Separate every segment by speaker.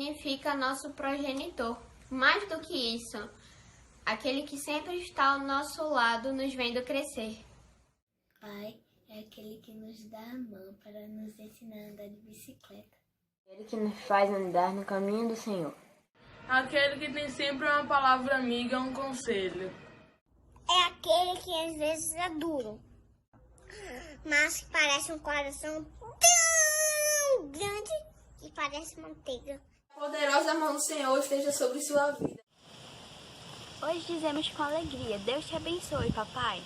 Speaker 1: significa nosso progenitor. Mais do que isso, aquele que sempre está ao nosso lado, nos vendo crescer.
Speaker 2: Pai é aquele que nos dá a mão para nos ensinar a andar de bicicleta.
Speaker 3: Aquele que nos faz andar no caminho do Senhor.
Speaker 4: Aquele que tem sempre uma palavra amiga, um conselho.
Speaker 5: É aquele que às vezes é duro, mas que parece um coração tão grande que parece manteiga.
Speaker 6: A poderosa mão do Senhor esteja sobre sua vida.
Speaker 2: Hoje dizemos com alegria, Deus te abençoe, papai.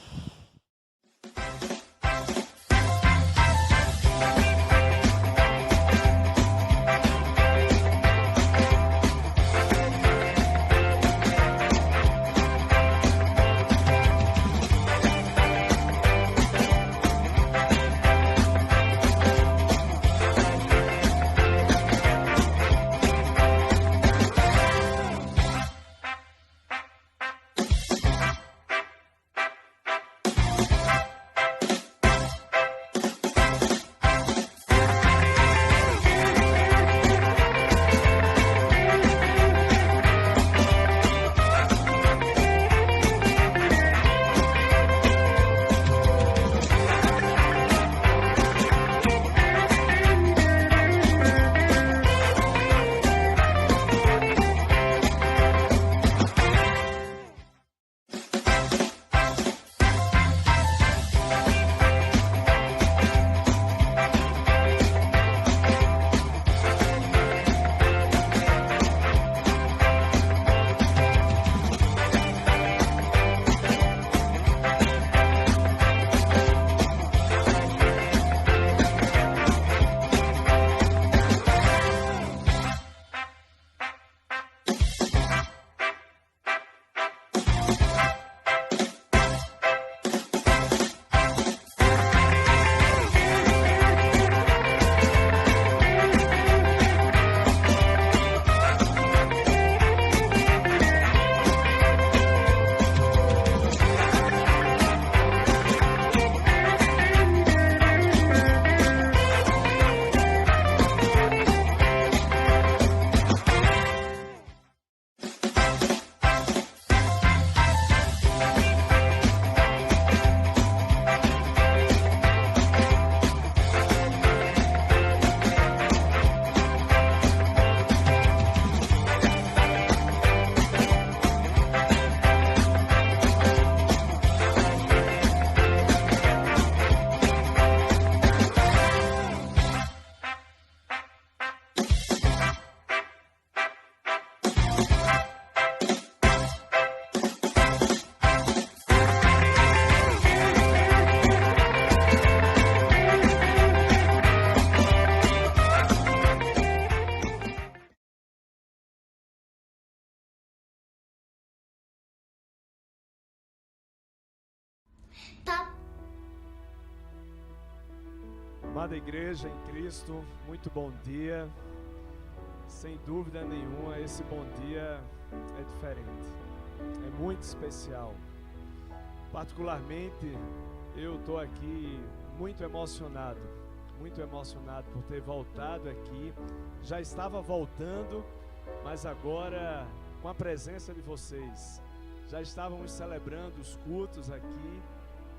Speaker 7: Amada igreja em Cristo, muito bom dia. Sem dúvida nenhuma, esse bom dia é diferente, é muito especial. Particularmente, eu estou aqui muito emocionado por ter voltado aqui. Já estava voltando, mas agora com a presença de vocês. Já estávamos celebrando os cultos aqui,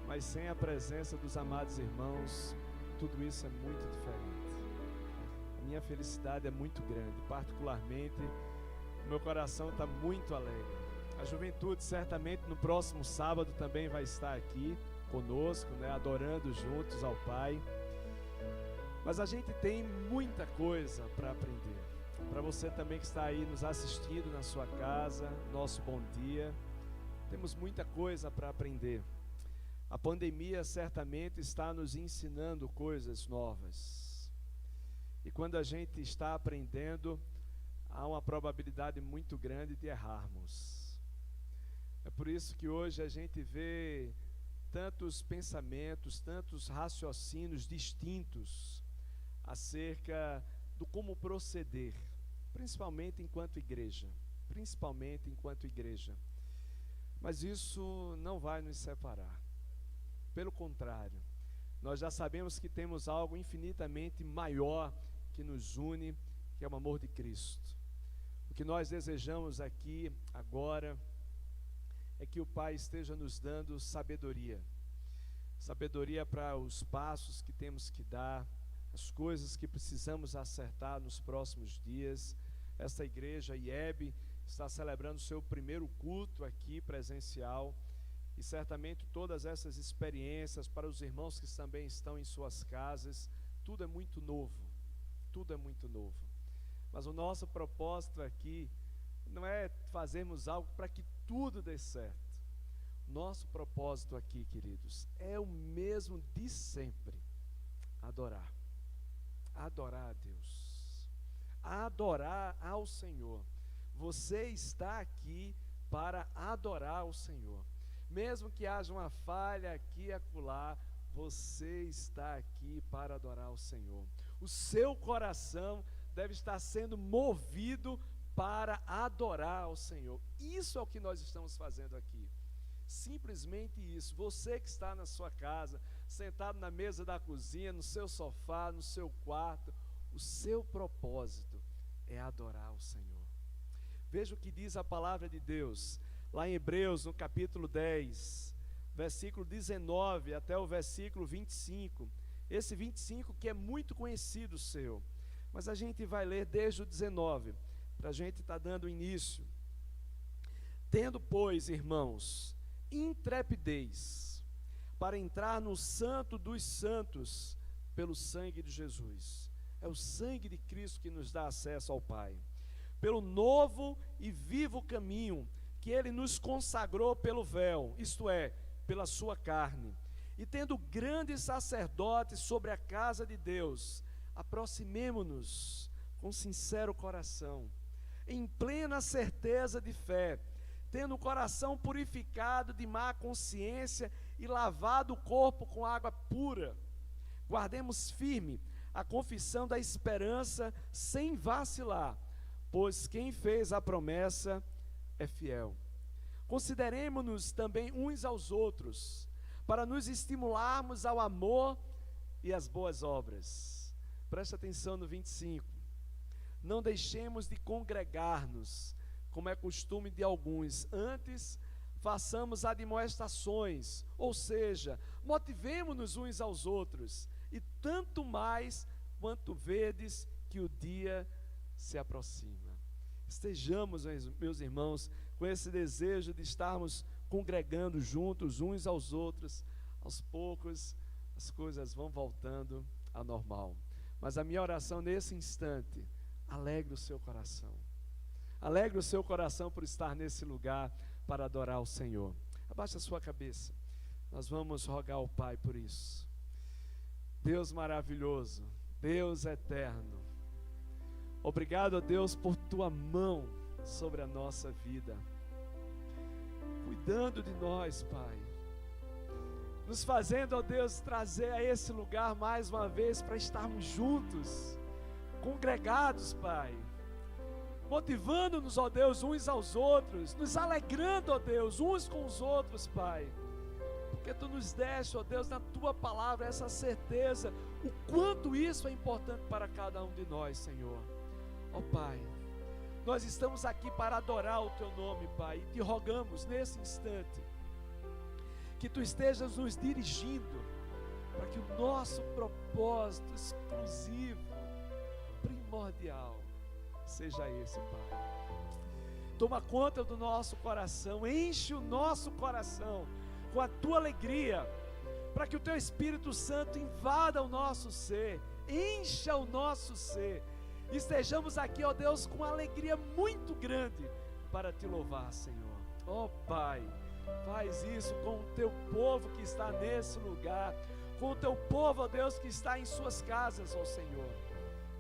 Speaker 7: mas sem a presença dos amados irmãos, tudo isso é muito diferente. A minha felicidade é muito grande, particularmente, o meu coração está muito alegre. A juventude certamente no próximo sábado também vai estar aqui conosco, né, adorando juntos ao Pai. Mas a gente tem muita coisa para aprender. Para você também que está aí nos assistindo na sua casa, nosso bom dia. Temos muita coisa para aprender. A pandemia certamente está nos ensinando coisas novas. E quando a gente está aprendendo, há uma probabilidade muito grande de errarmos. É por isso que hoje a gente vê tantos pensamentos, tantos raciocínios distintos acerca do como proceder, principalmente enquanto igreja. Mas isso não vai nos separar. Pelo contrário, nós já sabemos que temos algo infinitamente maior que nos une, que é o amor de Cristo. O que nós desejamos aqui agora é que o Pai esteja nos dando sabedoria. Sabedoria para os passos que temos que dar, as coisas que precisamos acertar nos próximos dias. Esta igreja IEB está celebrando seu primeiro culto aqui presencial, e certamente todas essas experiências para os irmãos que também estão em suas casas, tudo é muito novo, tudo é muito novo. Mas o nosso propósito aqui não é fazermos algo para que tudo dê certo. Nosso propósito aqui, queridos, é o mesmo de sempre: adorar. Adorar a Deus, adorar ao Senhor. Você está aqui para adorar o Senhor. Mesmo que haja uma falha aqui e acolá, você está aqui para adorar o Senhor. O seu coração deve estar sendo movido para adorar ao Senhor. Isso é o que nós estamos fazendo aqui. Simplesmente isso. Você que está na sua casa, sentado na mesa da cozinha, no seu sofá, no seu quarto, o seu propósito é adorar o Senhor. Veja o que diz a palavra de Deus, lá em Hebreus, no capítulo 10, versículo 19 até o versículo 25. Esse 25 que é muito conhecido seu, mas a gente vai ler desde o 19, para a gente estar dando início. Tendo, pois, irmãos, intrepidez para entrar no santo dos santos pelo sangue de Jesus. É o sangue de Cristo que nos dá acesso ao Pai. Pelo novo e vivo caminho que Ele nos consagrou pelo véu, isto é, pela sua carne. E tendo grande sacerdote sobre a casa de Deus, aproximemo-nos com sincero coração, em plena certeza de fé, tendo o coração purificado de má consciência e lavado o corpo com água pura. Guardemos firme a confissão da esperança sem vacilar, pois quem fez a promessa é fiel. Consideremo-nos também uns aos outros, para nos estimularmos ao amor e às boas obras. Presta atenção no 25. Não deixemos de congregar-nos, como é costume de alguns, antes façamos admoestações, ou seja, motivemo-nos uns aos outros, e tanto mais quanto vedes que o dia se aproxima. Estejamos, meus irmãos, com esse desejo de estarmos congregando juntos uns aos outros. Aos poucos as coisas vão voltando ao normal, mas a minha oração nesse instante: alegre o seu coração. Alegre o seu coração por estar nesse lugar para adorar o Senhor. Abaixa a sua cabeça. Nós vamos rogar ao Pai por isso. Deus maravilhoso, Deus eterno, obrigado, ó Deus, por Tua mão sobre a nossa vida, cuidando de nós, Pai, nos fazendo, ó Deus, trazer a esse lugar mais uma vez para estarmos juntos, congregados, Pai, motivando-nos, ó Deus, uns aos outros, nos alegrando, ó Deus, uns com os outros, Pai, porque Tu nos deste, ó Deus, na Tua palavra essa certeza, o quanto isso é importante para cada um de nós, Senhor. Ó Pai, nós estamos aqui para adorar o Teu nome, Pai, e Te rogamos nesse instante que Tu estejas nos dirigindo para que o nosso propósito exclusivo, primordial, seja esse, Pai. Toma conta do nosso coração, enche o nosso coração com a Tua alegria, para que o Teu Espírito Santo invada o nosso ser, encha o nosso ser, estejamos aqui, ó Deus, com uma alegria muito grande para Te louvar, Senhor. Ó Pai, faz isso com o Teu povo que está nesse lugar, com o Teu povo, ó Deus, que está em suas casas, ó Senhor.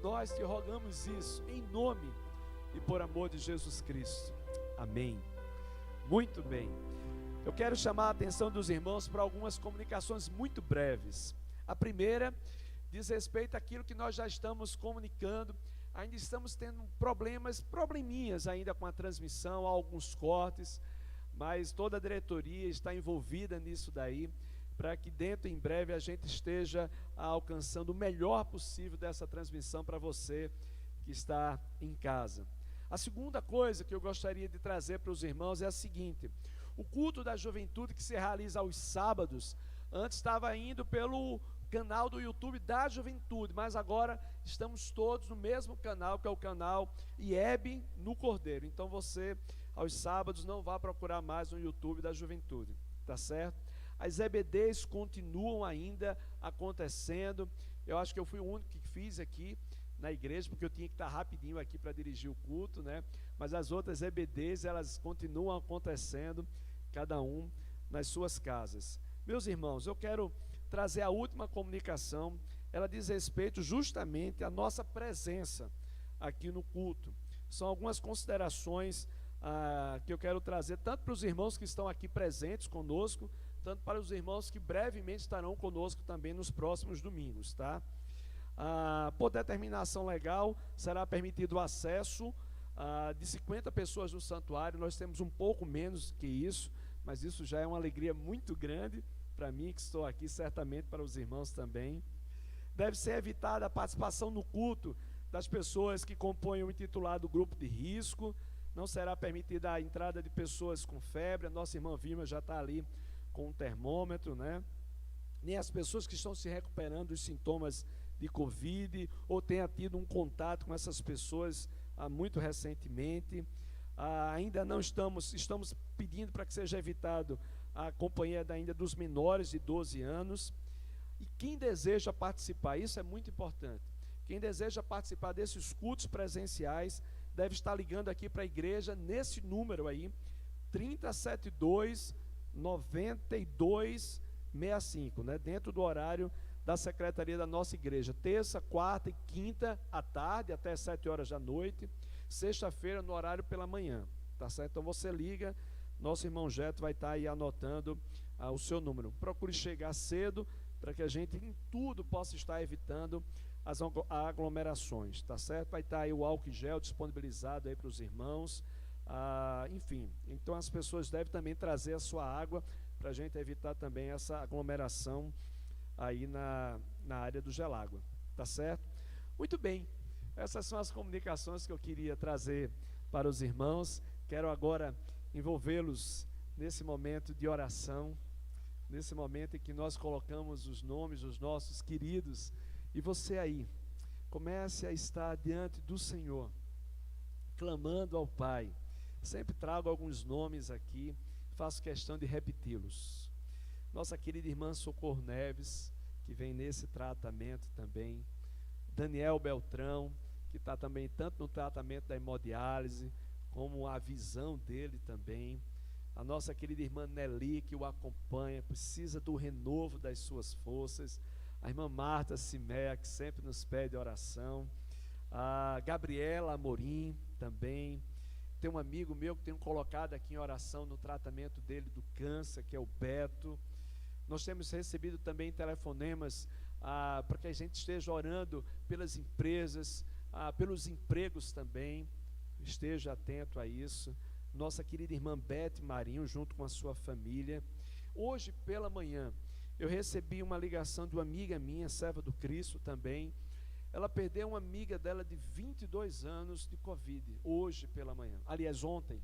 Speaker 7: Nós Te rogamos isso em nome e por amor de Jesus Cristo. Amém. Muito bem. Eu quero chamar a atenção dos irmãos para algumas comunicações muito breves. A primeira diz respeito àquilo que nós já estamos comunicando. Ainda estamos tendo probleminhas ainda com a transmissão, há alguns cortes, mas toda a diretoria está envolvida nisso daí, para que dentro em breve a gente esteja alcançando o melhor possível dessa transmissão para você que está em casa. A segunda coisa que eu gostaria de trazer para os irmãos é a seguinte: o culto da juventude que se realiza aos sábados, antes estava indo pelo canal do YouTube da juventude, mas agora estamos todos no mesmo canal, que é o canal IEB no Cordeiro. Então você, aos sábados, não vá procurar mais no YouTube da juventude, tá certo? As EBDs continuam ainda acontecendo. Eu acho que eu fui o único que fiz aqui na igreja, porque eu tinha que estar rapidinho aqui para dirigir o culto, né? Mas as outras EBDs, elas continuam acontecendo, cada um nas suas casas. Meus irmãos, eu quero trazer a última comunicação. Ela diz respeito justamente à nossa presença aqui no culto. São algumas considerações que eu quero trazer, tanto para os irmãos que estão aqui presentes conosco, tanto para os irmãos que brevemente estarão conosco também nos próximos domingos, tá? Por determinação legal, será permitido o acesso de 50 pessoas no santuário. Nós temos um pouco menos que isso, mas isso já é uma alegria muito grande para mim, que estou aqui, certamente para os irmãos também. Deve ser evitada a participação no culto das pessoas que compõem o intitulado grupo de risco. Não será permitida a entrada de pessoas com febre. A nossa irmã Vilma já está ali com um termômetro, né? Nem as pessoas que estão se recuperando dos sintomas de Covid, ou tenha tido um contato com essas pessoas muito recentemente. Ainda não estamos pedindo para que seja evitado a companhia ainda dos menores de 12 anos. E quem deseja participar, isso é muito importante, quem deseja participar desses cultos presenciais, deve estar ligando aqui para a igreja, nesse número aí, 3072-9265, né, dentro do horário da secretaria da nossa igreja, terça, quarta e quinta à tarde, até 7 horas da noite, sexta-feira no horário pela manhã, tá certo? Então você liga, nosso irmão Jeto vai estar aí anotando o seu número. Procure chegar cedo, para que a gente em tudo possa estar evitando as aglomerações, tá certo? Vai estar aí o álcool gel disponibilizado aí para os irmãos, enfim, então as pessoas devem também trazer a sua água, para a gente evitar também essa aglomeração aí na área do Gelágua, tá certo? Muito bem, essas são as comunicações que eu queria trazer para os irmãos. Quero agora envolvê-los nesse momento de oração, nesse momento em que nós colocamos os nomes dos nossos queridos. E você aí, comece a estar diante do Senhor, clamando ao Pai. Sempre trago alguns nomes aqui, faço questão de repeti-los. Nossa querida irmã Socorro Neves, que vem nesse tratamento também. Daniel Beltrão, que está também tanto no tratamento da hemodiálise, como a visão dele também. A nossa querida irmã Nelly, que o acompanha, precisa do renovo das suas forças. A irmã Marta Simea, que sempre nos pede oração. A Gabriela Amorim também. Tem um amigo meu que tenho colocado aqui em oração no tratamento dele do câncer, que é o Beto. Nós temos recebido também telefonemas para que a gente esteja orando pelas empresas, pelos empregos também. Esteja atento a isso. Nossa querida irmã Beth Marinho, junto com a sua família. Hoje pela manhã, eu recebi uma ligação de uma amiga minha, serva do Cristo também. Ela perdeu uma amiga dela de 22 anos de Covid, hoje pela manhã. Aliás, ontem.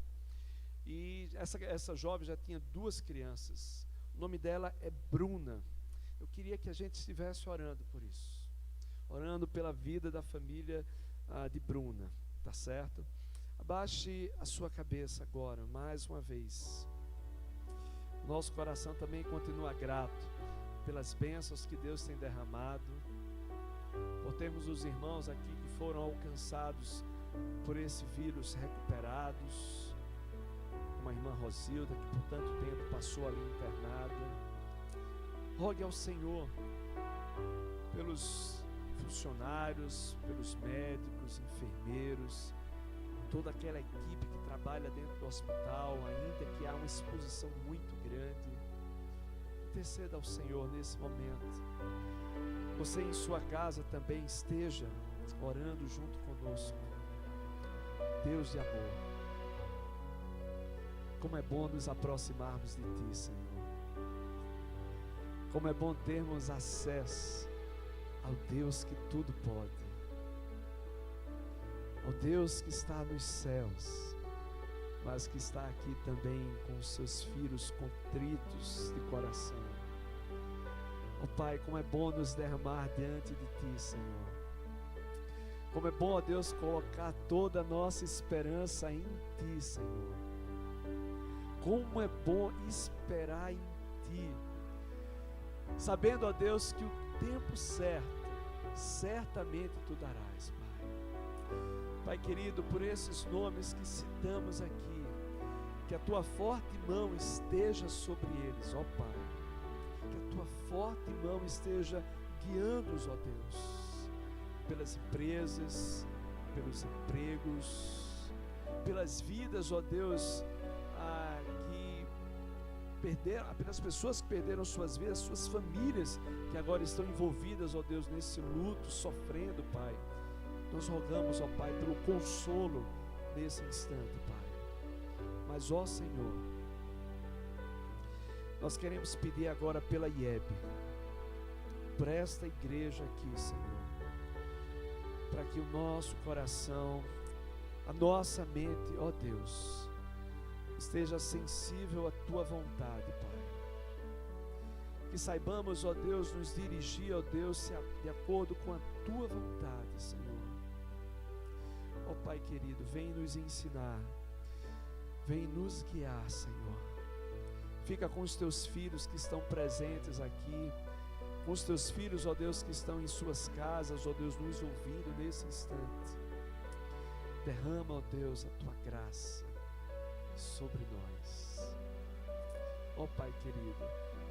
Speaker 7: E essa jovem já tinha 2 crianças. O nome dela é Bruna. Eu queria que a gente estivesse orando por isso. Orando pela vida da família de Bruna, tá certo? Abaixe a sua cabeça agora, mais uma vez. Nosso coração também continua grato pelas bênçãos que Deus tem derramado, por termos os irmãos aqui que foram alcançados por esse vírus recuperados, como a irmã Rosilda, que por tanto tempo passou ali internada. Rogue ao Senhor pelos funcionários, pelos médicos, enfermeiros, toda aquela equipe que trabalha dentro do hospital, ainda que há uma exposição muito grande. Interceda ao Senhor nesse momento. Você em sua casa também esteja orando junto conosco. Deus de amor, como é bom nos aproximarmos de Ti, Senhor. Como é bom termos acesso ao Deus que tudo pode. Ó Deus que está nos céus, mas que está aqui também com os seus filhos contritos de coração. Ó Pai, como é bom nos derramar diante de Ti, Senhor. Como é bom, ó Deus, colocar toda a nossa esperança em Ti, Senhor. Como é bom esperar em Ti, sabendo, ó Deus, que o tempo certo, certamente Tu darás, Pai. Pai querido, por esses nomes que citamos aqui, que a Tua forte mão esteja sobre eles, ó Pai. Que a Tua forte mão esteja guiando-os, ó Deus, pelas empresas, pelos empregos, pelas vidas, ó Deus, pelas pessoas que perderam suas vidas, suas famílias que agora estão envolvidas, ó Deus, nesse luto, sofrendo, Pai. Nós rogamos, ó Pai, pelo consolo nesse instante, Pai. Mas, ó Senhor, nós queremos pedir agora pela IEB, por esta igreja aqui, Senhor, para que o nosso coração, a nossa mente, ó Deus, esteja sensível à Tua vontade, Pai. Que saibamos, ó Deus, nos dirigir, ó Deus, de acordo com a Tua vontade, Senhor. Ó Pai querido, vem nos ensinar, vem nos guiar, Senhor. Fica com os Teus filhos que estão presentes aqui, com os Teus filhos, ó Deus, que estão em suas casas, ó Deus, nos ouvindo nesse instante. Derrama, ó Deus, a Tua graça sobre nós. Ó Pai querido,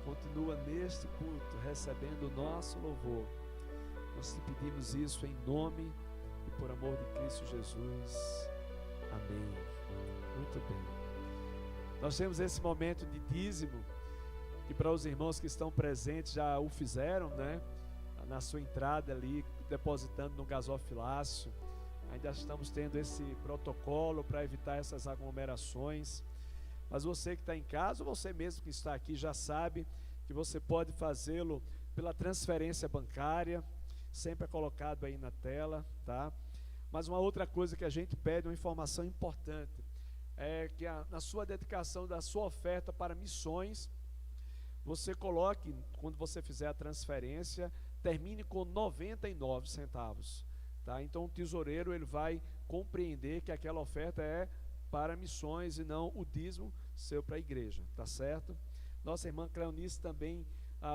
Speaker 7: continua neste culto recebendo o nosso louvor. Nós te pedimos isso em nome e por amor de Cristo Jesus. Amém. Muito bem. Nós temos esse momento de dízimo, que para os irmãos que estão presentes já o fizeram, né? Na sua entrada ali, depositando no gasofilácio. Ainda estamos tendo esse protocolo para evitar essas aglomerações. Mas você que está em casa, ou você mesmo que está aqui, já sabe que você pode fazê-lo pela transferência bancária, sempre é colocado aí na tela, tá? Mas uma outra coisa que a gente pede, uma informação importante, é que na sua dedicação da sua oferta para missões, você coloque, quando você fizer a transferência, termine com 99 centavos. Tá? Então o tesoureiro ele vai compreender que aquela oferta é para missões e não o dízimo seu para a igreja, tá certo? Nossa irmã Cleonice também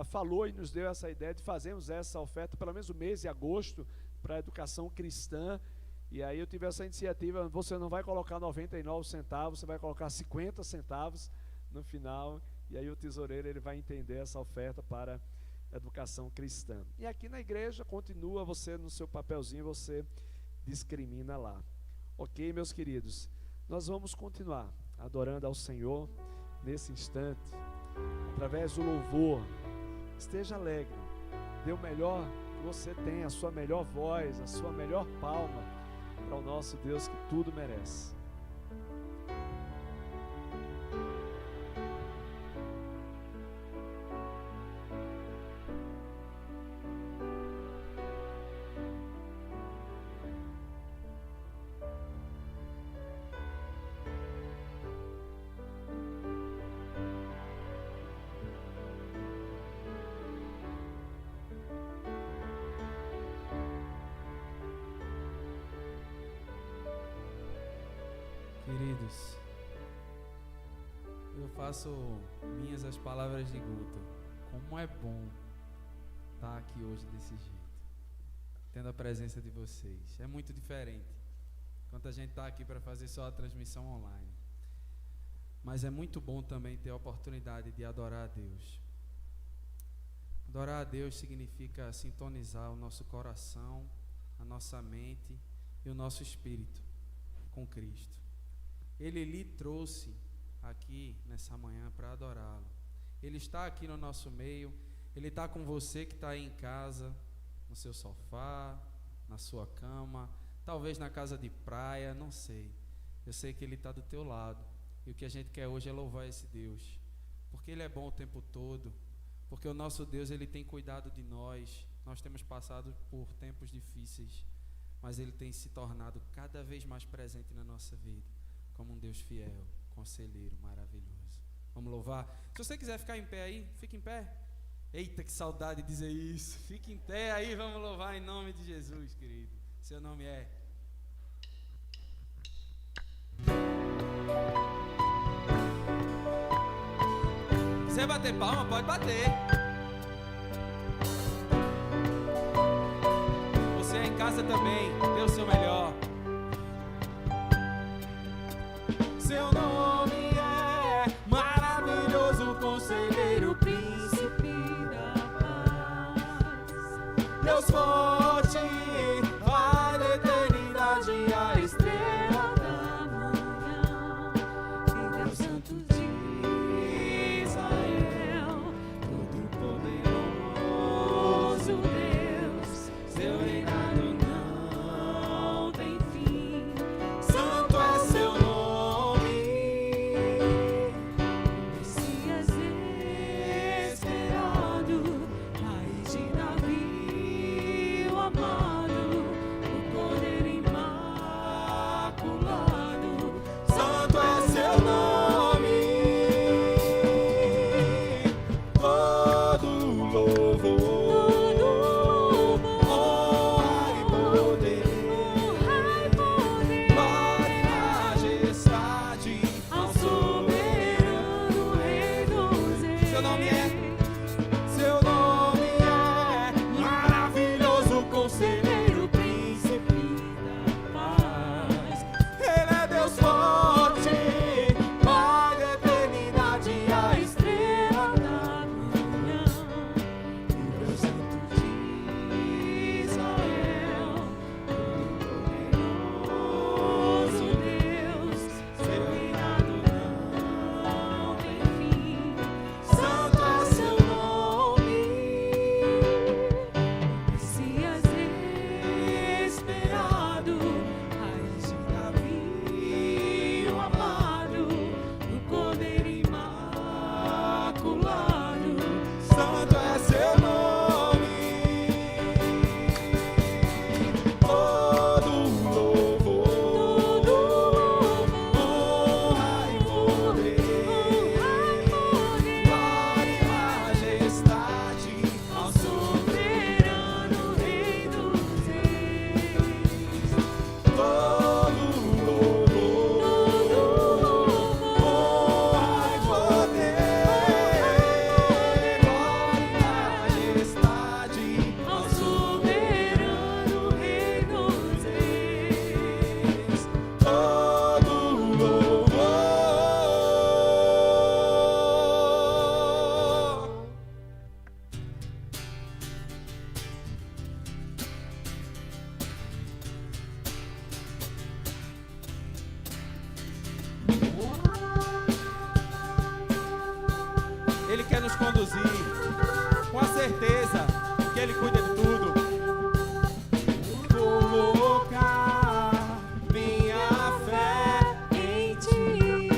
Speaker 7: falou e nos deu essa ideia de fazermos essa oferta pelo menos o mês de agosto para a educação cristã. E aí eu tive essa iniciativa, você não vai colocar 99 centavos, você vai colocar 50 centavos no final, e aí o tesoureiro ele vai entender essa oferta para educação cristã. E aqui na igreja continua você no seu papelzinho, você discrimina lá. Ok, meus queridos? Nós vamos continuar adorando ao Senhor nesse instante, através do louvor. Esteja alegre, dê o melhor que você tem, a sua melhor voz, a sua melhor palma para o nosso Deus que tudo merece.
Speaker 8: Queridos, eu faço minhas as palavras de Guto. Como é bom estar aqui hoje desse jeito, tendo a presença de vocês. É muito diferente enquanto a gente está aqui para fazer só a transmissão online. Mas é muito bom também ter a oportunidade de adorar a Deus. Adorar a Deus significa sintonizar o nosso coração, a nossa mente e o nosso espírito com Cristo. Ele lhe trouxe aqui nessa manhã para adorá-lo. Ele está aqui no nosso meio. Ele está com você que está aí em casa, no seu sofá, na sua cama, talvez na casa de praia, não sei. Eu sei que Ele está do teu lado. E o que a gente quer hoje é louvar esse Deus, porque Ele é bom o tempo todo, porque o nosso Deus Ele tem cuidado de nós. Nós temos passado por tempos difíceis, mas Ele tem se tornado cada vez mais presente na nossa vida, como um Deus fiel, conselheiro maravilhoso. Vamos louvar? Se você quiser ficar em pé aí, fique em pé. Eita, que saudade de dizer isso. Fique em pé aí, vamos louvar em nome de Jesus, querido. Seu nome é... Você bater palma, pode bater. Você em casa também, dê o seu melhor. Seu nome é maravilhoso, conselheiro, príncipe da paz. Deus forte, Pai da eternidade, a estrela da manhã, e Deus santo de Israel, todo-poderoso Deus, seu reinado não tem fim. Santo é seu nome, Messias esperado, raiz de Davi, o amado, o Cordeiro imaculado. Santo é seu nome, todo louvor, honra e poder, glória e majestade ao soberano Rei dos Reis. Seu nome é maravilhoso, conselheiro, príncipe da paz. Ele é Deus forte, Pai da eternidade, a estrela da manhã, e Deus santo de Israel, todo-poderoso Deus, seu reinado não tem fim. Santo é seu nome, Messias esperado, raiz de Davi, o amado, o Cordeiro imaculado. Santo é seu nome, todo louvor, honra e poder, glória e majestade ao soberano Rei dos Reis. Todo louvor, honra e poder, glória e majestade ao soberano Rei dos Reis. Todo louvor. Ele quer nos conduzir com a certeza que Ele cuida de tudo. Colocar minha fé em Ti,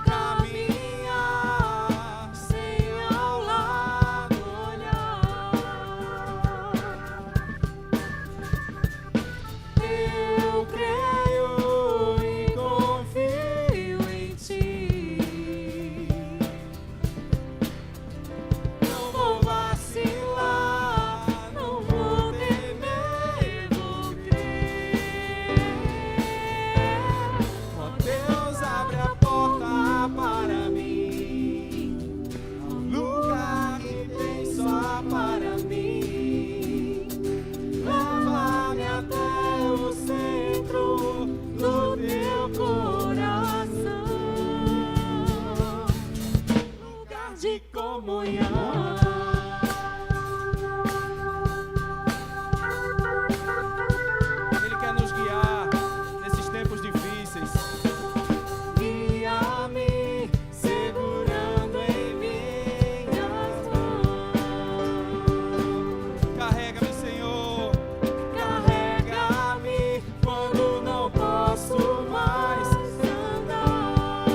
Speaker 8: caminhar sem ao lado olhar. Eu creio e confio em Ti. Não vou vacilar, não vou temer, vou crer. Ó Deus, abre a porta para mim, um lugar que tem só para mim. Leva-me até o centro do Teu coração, lugar de comunhão. Ele quer nos guiar nesses tempos difíceis. Guia-me segurando em minhas mãos. Carrega-me, Senhor. Carrega-me quando não posso mais andar.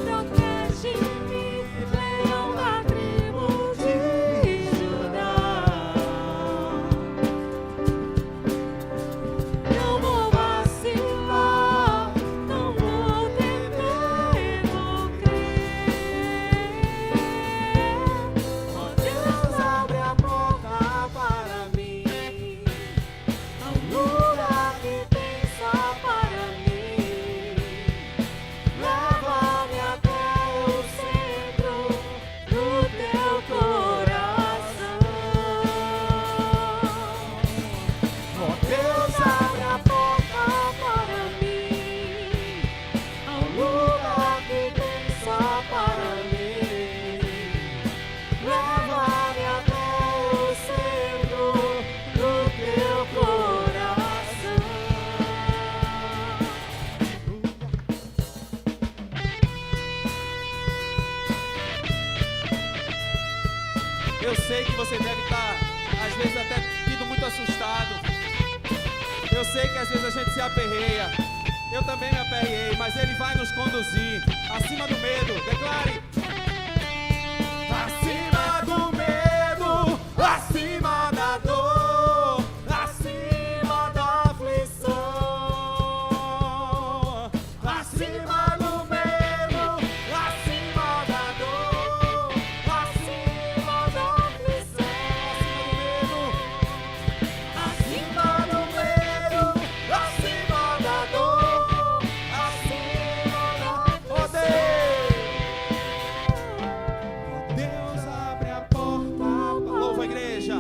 Speaker 8: Eu Eu sei que você deve estar, às vezes, até tido muito assustado. Eu sei que às vezes a gente se aperreia. Eu também me aperreiei, mas Ele vai nos conduzir acima do medo. Declare: acima do medo, acima da dor, acima da aflição, acima do medo, acima da dor, acima da aflição, acima do medo, acima da dor, acima da poder. Deus abre a porta. Louva a igreja.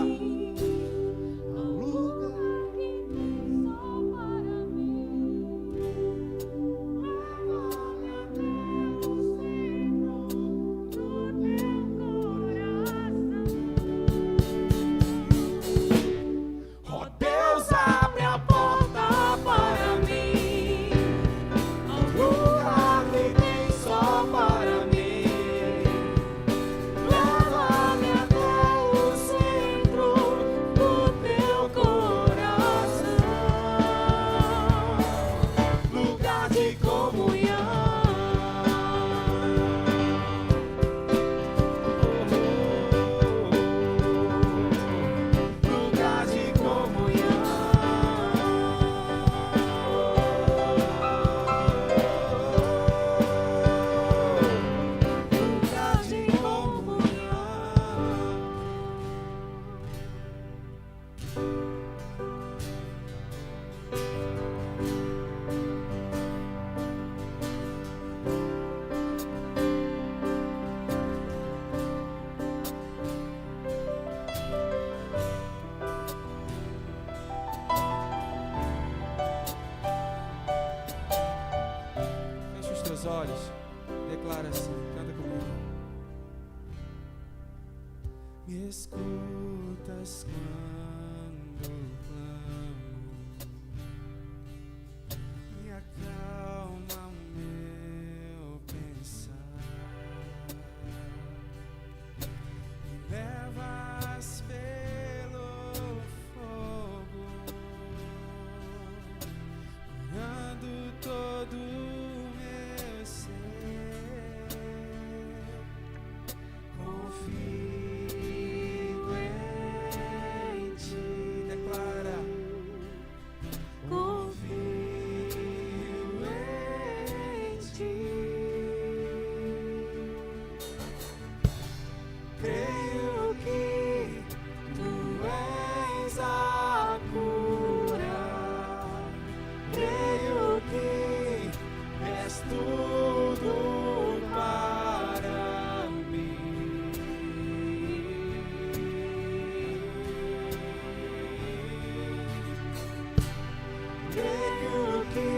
Speaker 8: Oh, Deus abre a porta para mim, ao lugar que tem só para mim. Leva-me até o centro do teu coração, lugar de comunhão. Lugar de comunhão. Lugar de Fecha os teus olhos, declara assim, canta comigo. Me escutas quando clamo, me acalma o meu pensar, me levas pelo fogo, curando todo o meu ser. Confio em ti, declara. Confio em ti. Creio que tu és a cura. Creio que és tudo para mim. Creio que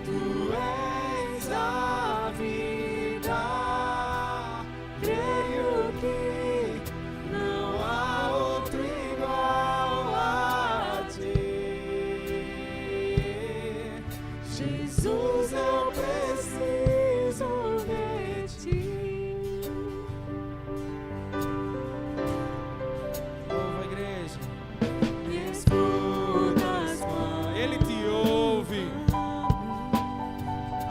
Speaker 8: tu és a vida. Creio que não há outro igual a ti. Jesus, eu preciso de ti. Louva a igreja. Me escutas quando Ele te ouve.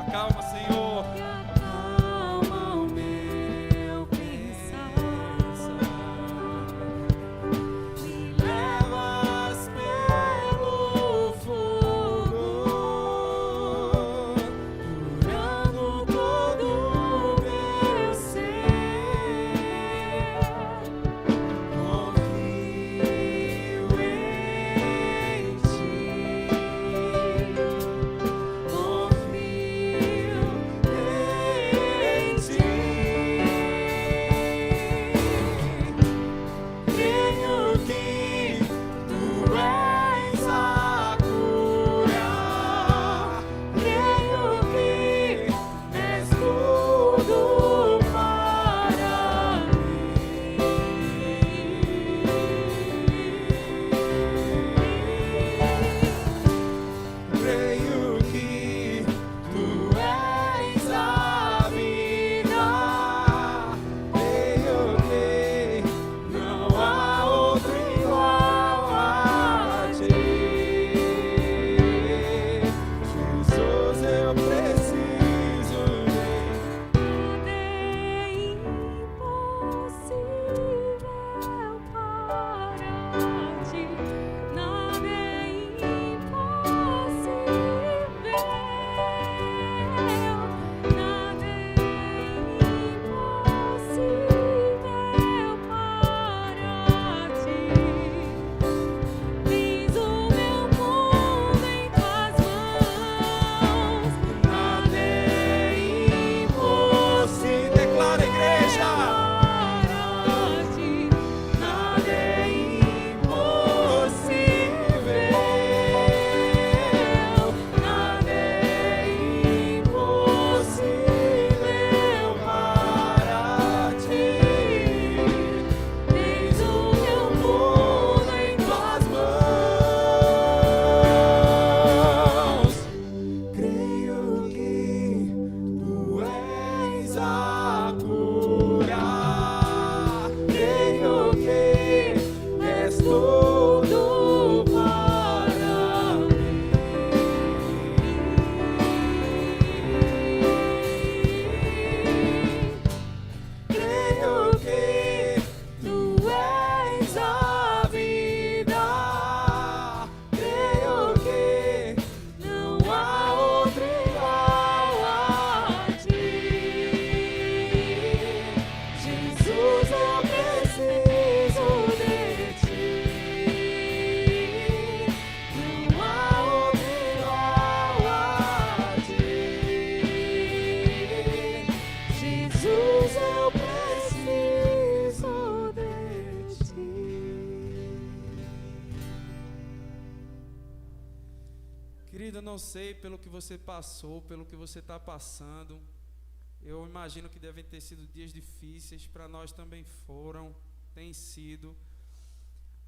Speaker 8: Acalma, Senhor. Acalma o meu pensar. Me levas pelo fogo, curando todo o meu ser. Confio em ti. Confio não sei pelo que você passou, pelo que você está passando. Eu imagino que devem ter sido dias difíceis, para nós também foram, tem sido.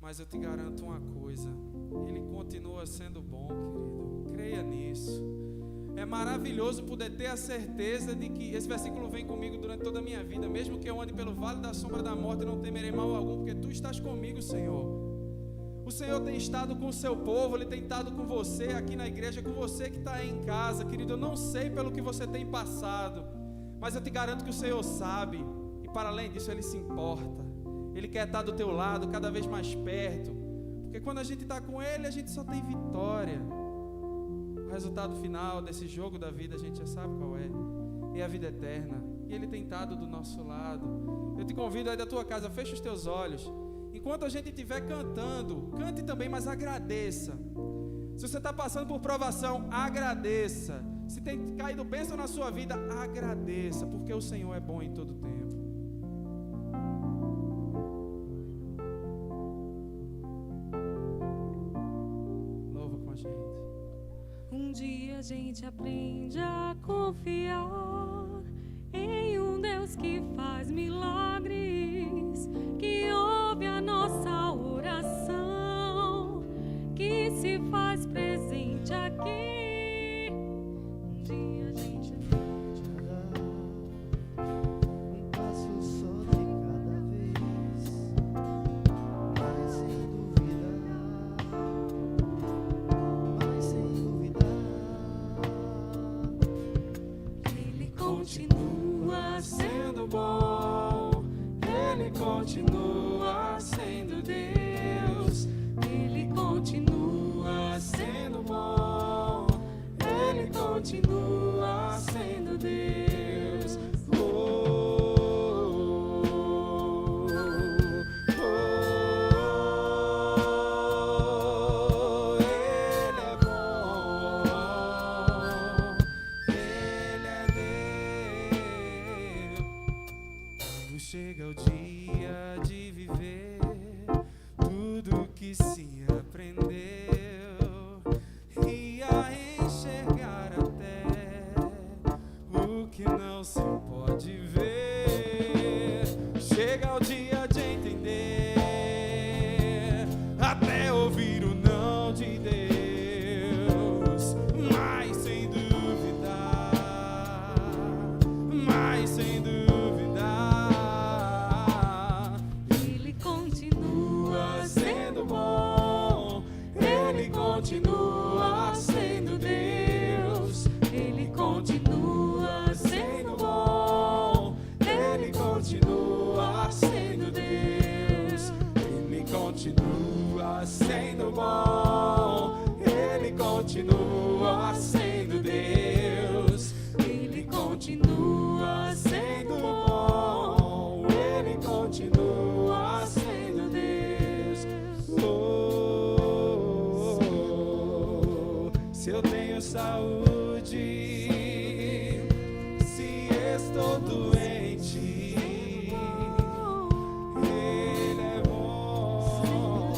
Speaker 8: Mas eu te garanto uma coisa, Ele continua sendo bom, querido. Creia nisso. É maravilhoso poder ter a certeza de que esse versículo vem comigo durante toda a minha vida. Mesmo que eu ande pelo vale da sombra da morte, eu não temerei mal algum, porque Tu estás comigo, Senhor. O Senhor tem estado com o seu povo, Ele tem estado com você aqui na igreja, com você que está aí em casa, querido. Eu não sei pelo que você tem passado, mas eu te garanto que o Senhor sabe, e para além disso Ele se importa. Ele quer estar do teu lado, cada vez mais perto, porque quando a gente está com Ele, a gente só tem vitória. O resultado final desse jogo da vida, a gente já sabe qual é a vida eterna, e Ele tem estado do nosso lado. Eu te convido aí da tua casa, fecha os teus olhos, enquanto a gente estiver cantando, cante também, mas agradeça. Se você está passando por provação, agradeça. Se tem caído bênção na sua vida, agradeça, porque o Senhor é bom em todo tempo. Louva com a gente.
Speaker 9: Um dia a gente aprende a confiar em um Deus que faz milagres, que ouve a nossa oração, que se faz presente aqui. Um dia a gente aprende a dar um passo só de cada vez, mas sem duvidar, Ele continua sendo bom, Ele continua sendo Deus, Ele continua sendo bom, Ele continua sendo Deus. Ele é bom, Ele é Deus. Quando chega o dia de viver tudo que se aprendeu e a enxergar até o que não se pode ver, chega o dia de entender, até ouvir o não de Deus, mas sem duvidar, mas sem duvidar, Ele continua sendo bom, Ele continua sendo Deus, Ele continua sendo bom, Ele continua sendo Deus, Ele continua sendo bom, Ele continua sendo Deus, Ele continua sendo bom, Ele continua sendo Deus. Se eu tenho saúde, se estou doente, Ele é bom,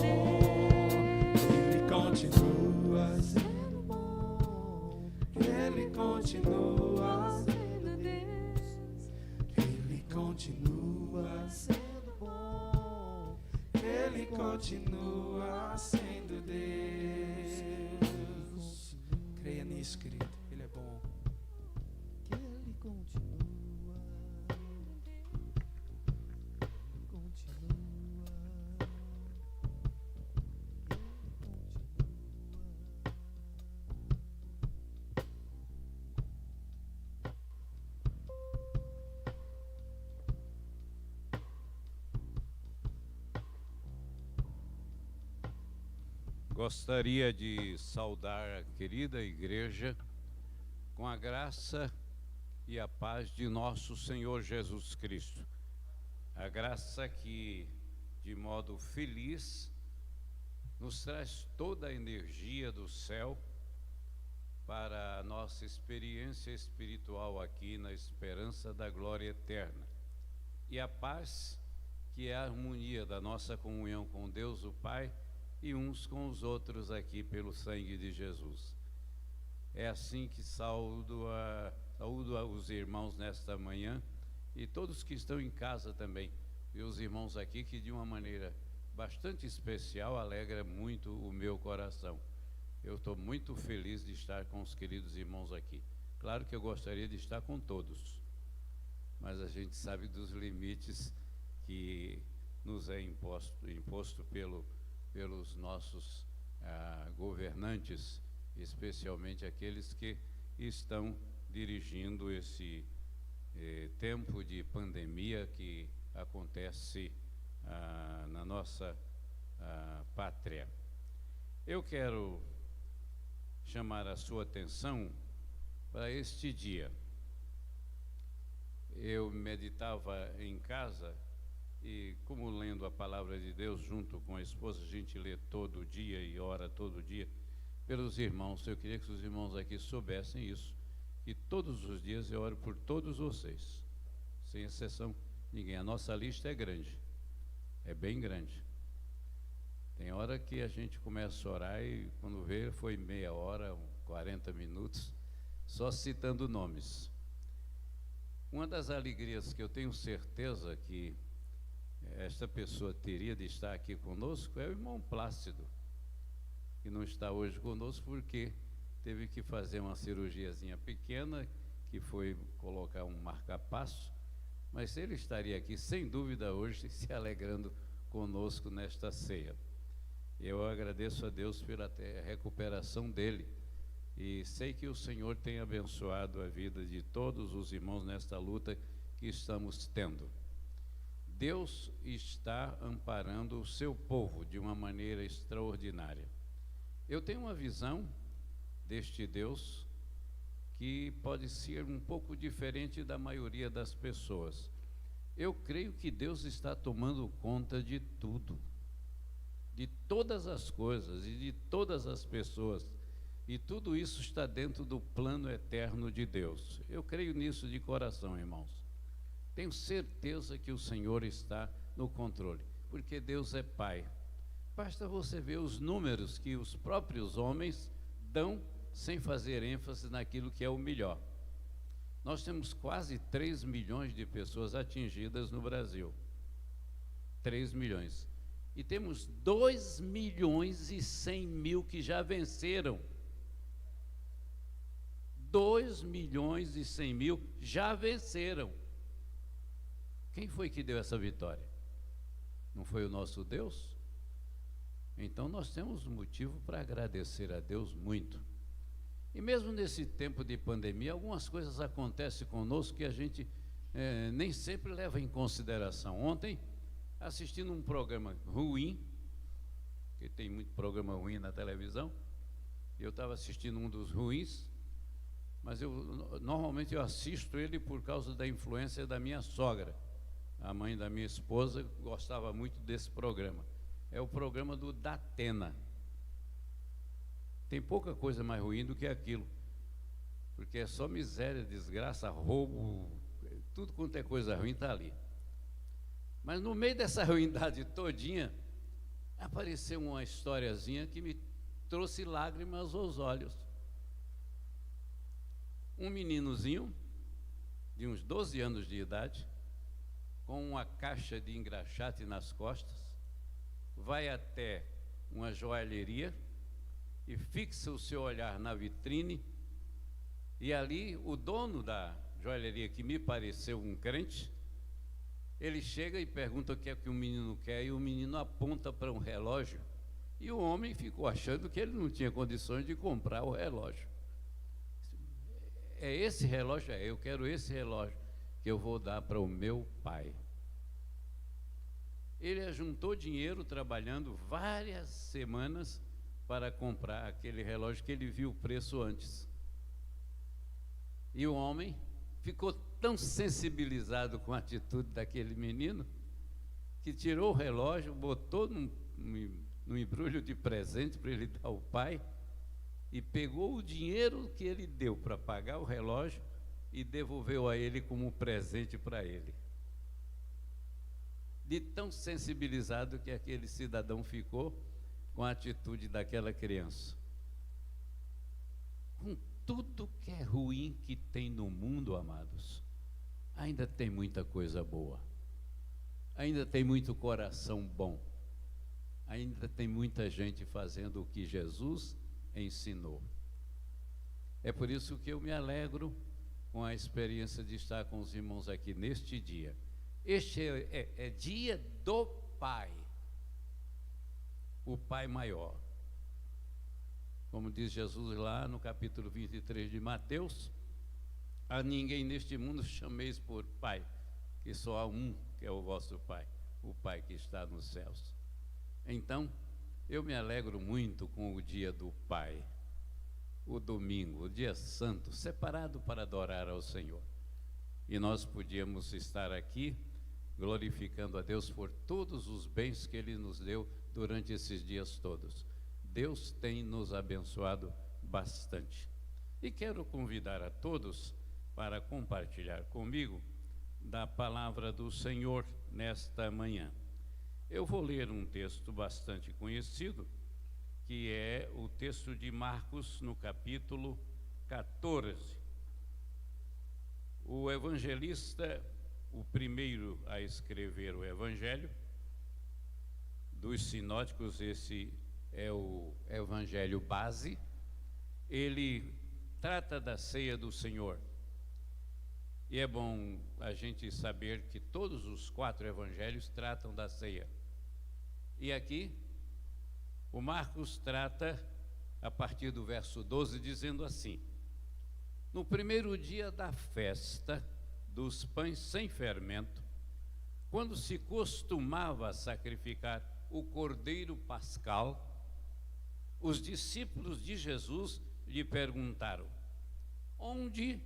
Speaker 9: Ele continua sendo bom, Ele continua sendo Deus, Ele continua sendo bom, Ele continua sendo Deus. Creia nisso, querido, Ele é bom. Que Ele continua.
Speaker 10: Gostaria de saudar a querida igreja com a graça e a paz de nosso Senhor Jesus Cristo. A graça que, de modo feliz, nos traz toda a energia do céu para a nossa experiência espiritual aqui na esperança da glória eterna. E a paz, que é a harmonia da nossa comunhão com Deus o Pai e uns com os outros aqui pelo sangue de Jesus. É assim que saúdo os irmãos nesta manhã e todos que estão em casa também. E os irmãos aqui que de uma maneira bastante especial alegra muito o meu coração. Eu estou muito feliz de estar com os queridos irmãos aqui. Claro que eu gostaria de estar com todos, mas a gente sabe dos limites que nos é imposto pelos nossos governantes, especialmente aqueles que estão dirigindo esse tempo de pandemia que acontece na nossa pátria. Eu quero chamar a sua atenção para este dia. Eu meditava em casa e, como lendo a palavra de Deus junto com a esposa, a gente lê todo dia e ora todo dia pelos irmãos. Eu queria que os irmãos aqui soubessem isso, que todos os dias eu oro por todos vocês, sem exceção ninguém. A nossa lista é grande, é bem grande. Tem hora que a gente começa a orar e quando vê foi meia hora, 40 minutos, só citando nomes. Uma das alegrias que eu tenho certeza que esta pessoa teria de estar aqui conosco é o irmão Plácido, que não está hoje conosco porque teve que fazer uma cirurgiazinha pequena, que foi colocar um marca-passo, mas ele estaria aqui sem dúvida hoje se alegrando conosco nesta ceia. Eu agradeço a Deus pela recuperação dele e sei que o Senhor tem abençoado a vida de todos os irmãos nesta luta que estamos tendo. Deus está amparando o seu povo de uma maneira extraordinária. Eu tenho uma visão deste Deus que pode ser um pouco diferente da maioria das pessoas. Eu creio que Deus está tomando conta de tudo, de todas as coisas e de todas as pessoas, e tudo isso está dentro do plano eterno de Deus. Eu creio nisso de coração, irmãos. Tenho certeza que o Senhor está no controle, porque Deus é Pai. Basta você ver os números que os próprios homens dão sem fazer ênfase naquilo que é o melhor. Nós temos quase 3 milhões de pessoas atingidas no Brasil. 3 milhões. E temos 2 milhões e 100 mil que já venceram. 2 milhões e 100 mil já venceram. Quem foi que deu essa vitória? Não foi o nosso Deus? Então nós temos motivo para agradecer a Deus muito. E mesmo nesse tempo de pandemia, algumas coisas acontecem conosco que a gente nem sempre leva em consideração. Ontem, assistindo um programa ruim, porque tem muito programa ruim na televisão, eu estava assistindo um dos ruins, mas normalmente eu assisto ele por causa da influência da minha sogra. A mãe da minha esposa gostava muito desse programa. É o programa do Datena. Tem pouca coisa mais ruim do que aquilo, porque é só miséria, desgraça, roubo, tudo quanto é coisa ruim está ali. Mas no meio dessa ruindade todinha, apareceu uma historiazinha que me trouxe lágrimas aos olhos. Um meninozinho, de uns 12 anos de idade, com uma caixa de engraxate nas costas, vai até uma joalheria e fixa o seu olhar na vitrine, e ali o dono da joalheria, que me pareceu um crente, ele chega e pergunta o que é que o menino quer, e o menino aponta para um relógio, e o homem ficou achando que ele não tinha condições de comprar o relógio. É esse relógio? Eu quero esse relógio que eu vou dar para o meu pai. Ele ajuntou dinheiro trabalhando várias semanas para comprar aquele relógio que ele viu o preço antes. E o homem ficou tão sensibilizado com a atitude daquele menino que tirou o relógio, botou num embrulho de presente para ele dar ao pai e pegou o dinheiro que ele deu para pagar o relógio e devolveu a ele como presente para ele. De tão sensibilizado que aquele cidadão ficou com a atitude daquela criança. Com tudo que é ruim que tem no mundo, amados, ainda tem muita coisa boa. Ainda tem muito coração bom. Ainda tem muita gente fazendo o que Jesus ensinou. É por isso que eu me alegro com a experiência de estar com os irmãos aqui neste dia. Este é dia do Pai, o Pai maior. Como diz Jesus lá no capítulo 23 de Mateus, a ninguém neste mundo chameis por Pai, que só há um que é o vosso Pai, o Pai que está nos céus. Então, eu me alegro muito com o dia do Pai, o domingo, o dia santo, separado para adorar ao Senhor. E nós podíamos estar aqui glorificando a Deus por todos os bens que Ele nos deu durante esses dias todos. Deus tem nos abençoado bastante. E quero convidar a todos para compartilhar comigo da palavra do Senhor nesta manhã. Eu vou ler um texto bastante conhecido, que é o texto de Marcos, no capítulo 14. O evangelista, o primeiro a escrever o evangelho, dos sinóticos, esse é o evangelho base, ele trata da ceia do Senhor. E é bom a gente saber que todos os 4 evangelhos tratam da ceia. E aqui, o Marcos trata, a partir do verso 12, dizendo assim: no primeiro dia da festa dos pães sem fermento, quando se costumava sacrificar o cordeiro pascal, os discípulos de Jesus lhe perguntaram: onde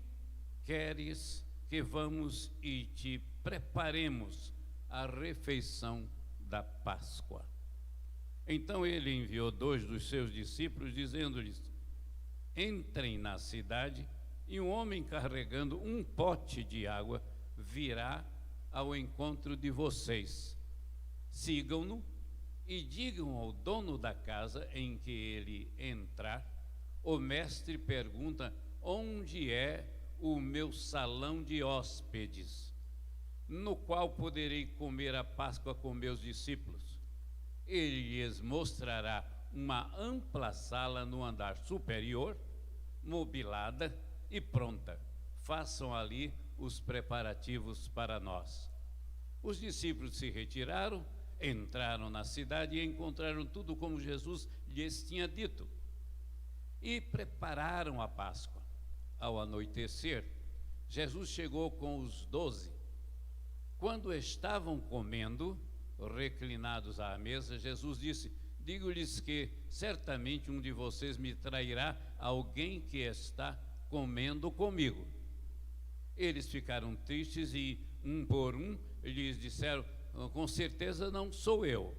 Speaker 10: queres que vamos e te preparemos a refeição da Páscoa? Então ele enviou 2 dos seus discípulos, dizendo-lhes: entrem na cidade, e um homem carregando um pote de água virá ao encontro de vocês. Sigam-no e digam ao dono da casa em que ele entrar: o mestre pergunta, onde é o meu salão de hóspedes, no qual poderei comer a Páscoa com meus discípulos? Ele lhes mostrará uma ampla sala no andar superior, mobilada e pronta. Façam ali os preparativos para nós. Os discípulos se retiraram, entraram na cidade e encontraram tudo como Jesus lhes tinha dito, e prepararam a Páscoa. Ao anoitecer, Jesus chegou com os 12. Quando estavam comendo, reclinados à mesa, Jesus disse: digo-lhes que certamente um de vocês me trairá, alguém que está comendo comigo. Eles ficaram tristes e, um por um, lhes disseram: com certeza não sou eu.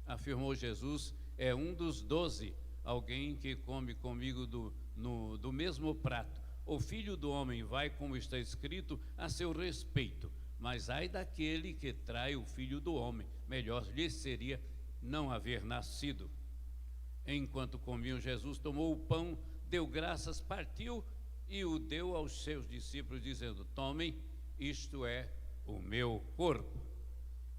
Speaker 10: Afirmou Jesus: é um dos 12, alguém que come comigo do mesmo prato. O Filho do Homem vai, como está escrito, a seu respeito, mas ai daquele que trai o Filho do Homem, melhor lhe seria não haver nascido. Enquanto comiam, Jesus tomou o pão, deu graças, partiu e o deu aos seus discípulos, dizendo: tomem, isto é o meu corpo.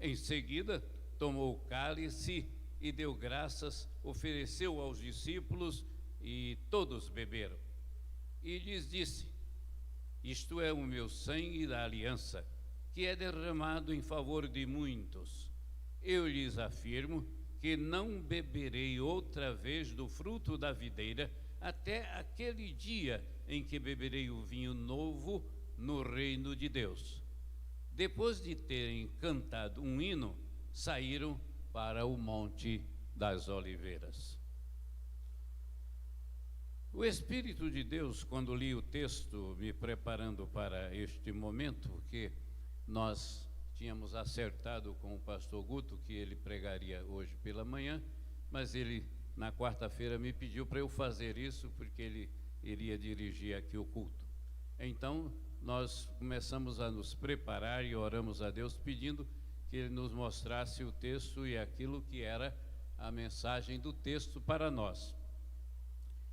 Speaker 10: Em seguida, tomou o cálice e deu graças, ofereceu aos discípulos e todos beberam. E lhes disse: isto é o meu sangue da aliança, que é derramado em favor de muitos. Eu lhes afirmo que não beberei outra vez do fruto da videira, até aquele dia em que beberei o vinho novo no reino de Deus. Depois de terem cantado um hino, saíram para o Monte das Oliveiras. O Espírito de Deus, quando li o texto, me preparando para este momento, porque nós tínhamos acertado com o pastor Guto que ele pregaria hoje pela manhã, mas ele, na quarta-feira, me pediu para eu fazer isso, porque ele iria dirigir aqui o culto. Então, nós começamos a nos preparar e oramos a Deus, pedindo que Ele nos mostrasse o texto e aquilo que era a mensagem do texto para nós.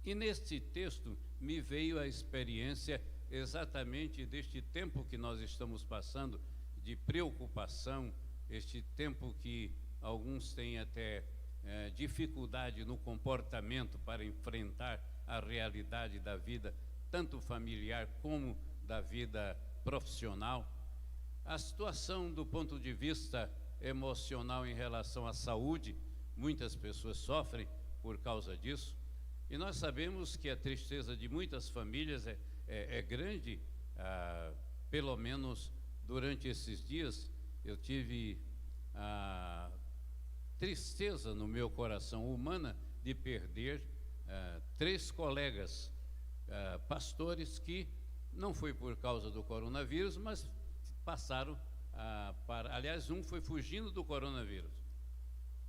Speaker 10: E neste texto me veio a experiência exatamente deste tempo que nós estamos passando, de preocupação, este tempo que alguns têm até dificuldade no comportamento para enfrentar a realidade da vida, tanto familiar como da vida profissional. A situação do ponto de vista emocional em relação à saúde, muitas pessoas sofrem por causa disso, e nós sabemos que a tristeza de muitas famílias é grande. Pelo menos durante esses dias eu tive a tristeza no meu coração humana de perder 3 colegas pastores que não foi por causa do coronavírus, mas passaram aliás, um foi fugindo do coronavírus.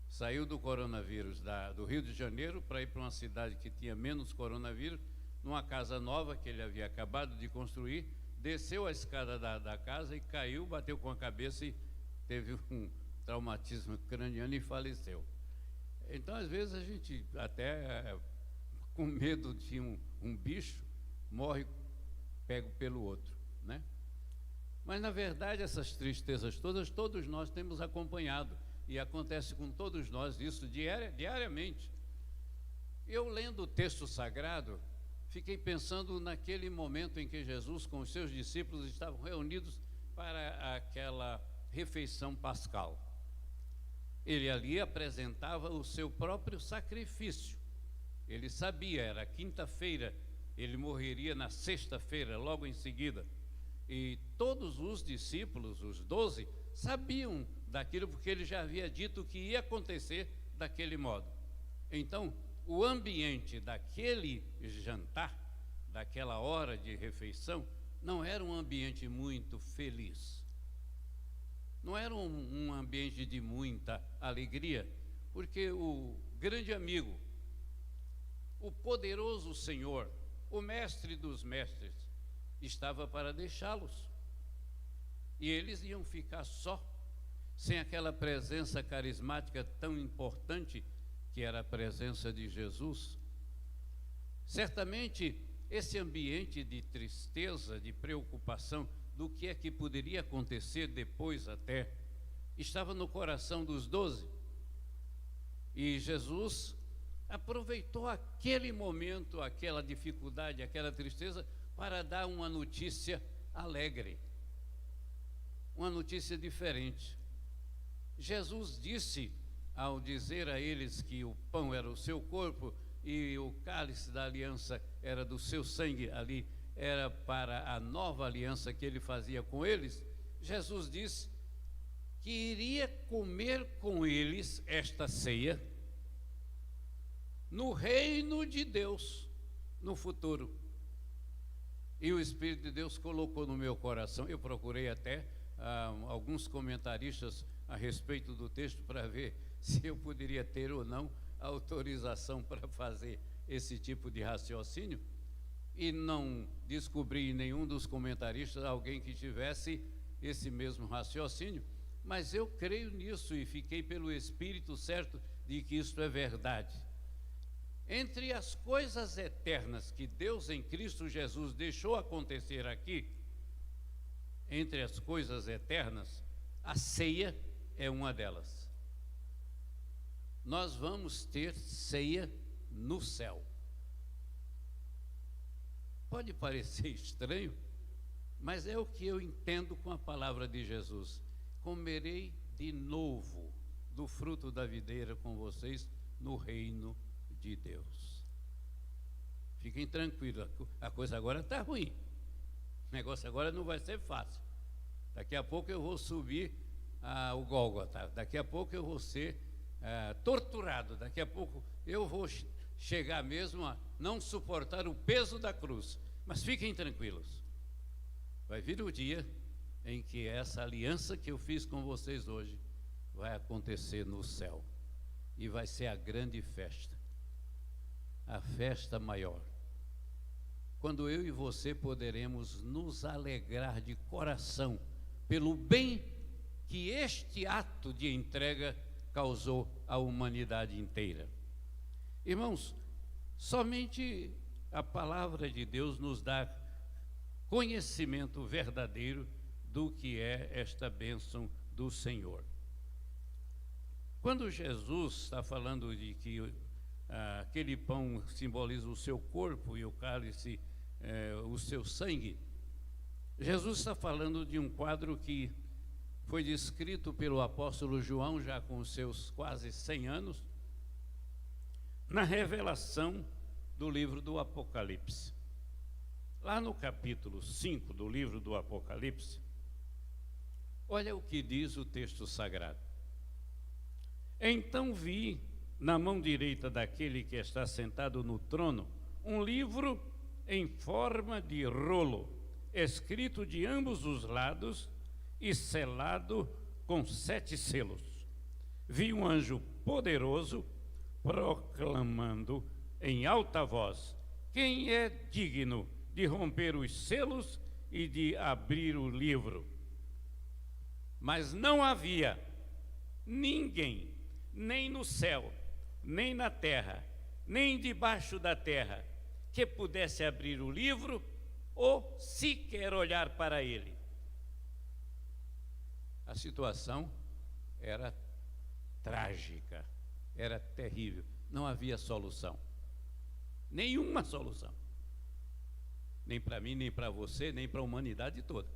Speaker 10: Saiu do coronavírus do Rio de Janeiro para ir para uma cidade que tinha menos coronavírus, numa casa nova que ele havia acabado de construir, desceu a escada da casa e caiu, bateu com a cabeça e teve um traumatismo craniano e faleceu. Então, às vezes, a gente até com medo de um bicho, morre pego pelo outro, né? Mas, na verdade, essas tristezas todas, todos nós temos acompanhado, e acontece com todos nós isso diariamente. Eu, lendo o texto sagrado, fiquei pensando naquele momento em que Jesus com os seus discípulos estavam reunidos para aquela refeição pascal. Ele ali apresentava o seu próprio sacrifício. Ele sabia, era quinta-feira, ele morreria na sexta-feira, logo em seguida. E todos os discípulos, os 12, sabiam daquilo, porque ele já havia dito que ia acontecer daquele modo. Então, o ambiente daquele jantar, daquela hora de refeição, não era um ambiente muito feliz. Não era um ambiente de muita alegria, porque o grande amigo, o poderoso Senhor, o mestre dos mestres, estava para deixá-los. E eles iam ficar só, sem aquela presença carismática tão importante que era a presença de Jesus. Certamente, esse ambiente de tristeza, de preocupação, do que é que poderia acontecer depois até, estava no coração dos 12. E Jesus aproveitou aquele momento, aquela dificuldade, aquela tristeza, para dar uma notícia alegre, uma notícia diferente. Jesus disse, ao dizer a eles que o pão era o seu corpo e o cálice da aliança era do seu sangue, ali era para a nova aliança que ele fazia com eles, Jesus disse que iria comer com eles esta ceia no reino de Deus, no futuro. E o Espírito de Deus colocou no meu coração, eu procurei até alguns comentaristas a respeito do texto para ver se eu poderia ter ou não autorização para fazer esse tipo de raciocínio, e não descobri em nenhum dos comentaristas alguém que tivesse esse mesmo raciocínio, mas eu creio nisso e fiquei pelo Espírito certo de que isto é verdade. Entre as coisas eternas que Deus em Cristo Jesus deixou acontecer aqui, entre as coisas eternas, a ceia é uma delas. Nós vamos ter ceia no céu. Pode parecer estranho, mas é o que eu entendo com a palavra de Jesus. Comerei de novo do fruto da videira com vocês no reino de Deus. Fiquem tranquilos, a coisa agora está ruim. O negócio agora não vai ser fácil. Daqui a pouco eu vou subir o Gólgota, daqui a pouco eu vou ser torturado, daqui a pouco eu vou chegar mesmo a não suportar o peso da cruz. Mas fiquem tranquilos, vai vir o dia em que essa aliança que eu fiz com vocês hoje vai acontecer no céu, e vai ser a grande festa, a festa maior, quando eu e você poderemos nos alegrar de coração pelo bem que este ato de entrega causou à humanidade inteira. Irmãos, somente a palavra de Deus nos dá conhecimento verdadeiro do que é esta bênção do Senhor. Quando Jesus está falando de que aquele pão simboliza o seu corpo e o cálice o seu sangue, Jesus está falando de um quadro que foi descrito pelo apóstolo João, já com os seus quase 100 anos, na revelação do livro do Apocalipse. Lá no capítulo 5 do livro do Apocalipse, olha o que diz o texto sagrado. Então vi na mão direita daquele que está sentado no trono um livro em forma de rolo, escrito de ambos os lados e selado com 7 selos. Vi um anjo poderoso proclamando em alta voz: quem é digno de romper os selos e de abrir o livro? Mas não havia ninguém, nem no céu, nem na terra, nem debaixo da terra, que pudesse abrir o livro ou sequer olhar para ele. A situação era trágica, era terrível, não havia solução, nenhuma solução, nem para mim, nem para você, nem para a humanidade toda.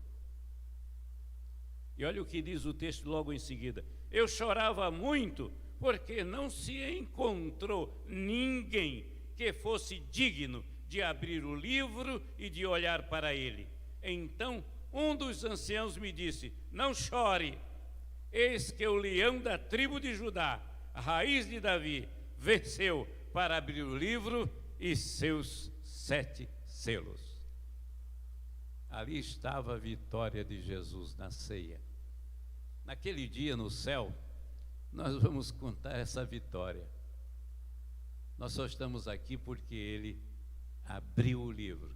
Speaker 10: E olha o que diz o texto logo em seguida: eu chorava muito, porque não se encontrou ninguém que fosse digno de abrir o livro e de olhar para ele. Então um dos anciãos me disse: não chore, eis que o leão da tribo de Judá, a raiz de Davi, venceu para abrir o livro e seus 7 selos. Ali estava a vitória de Jesus na ceia. Naquele dia no céu, nós vamos contar essa vitória. Nós só estamos aqui porque ele abriu o livro,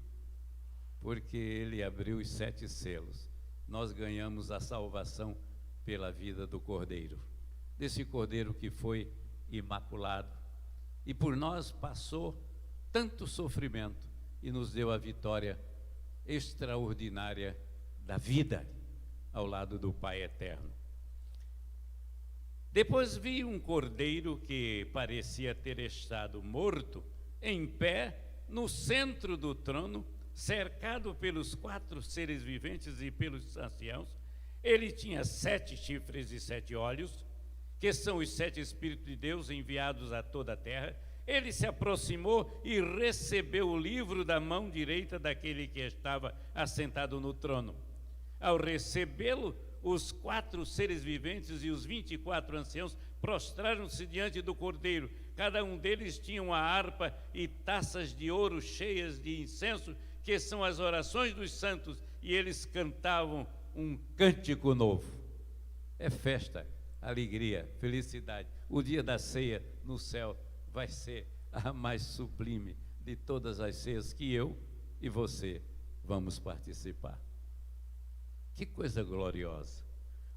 Speaker 10: porque ele abriu os 7 selos. Nós ganhamos a salvação pela vida do Cordeiro, desse Cordeiro que foi imaculado e por nós passou tanto sofrimento e nos deu a vitória extraordinária da vida ao lado do Pai eterno. Depois vi um cordeiro que parecia ter estado morto, em pé, no centro do trono, cercado pelos 4 seres viventes e pelos anciãos. Ele tinha 7 chifres e 7 olhos, que são os 7 Espíritos de Deus enviados a toda a terra. Ele se aproximou e recebeu o livro da mão direita daquele que estava assentado no trono. Ao recebê-lo, os 4 seres viventes e os 24 anciãos prostraram-se diante do Cordeiro. Cada um deles tinha uma harpa e taças de ouro cheias de incenso, que são as orações dos santos, e eles cantavam um cântico novo. É festa, alegria, felicidade. O dia da ceia no céu vai ser a mais sublime de todas as ceias que eu e você vamos participar. Que coisa gloriosa!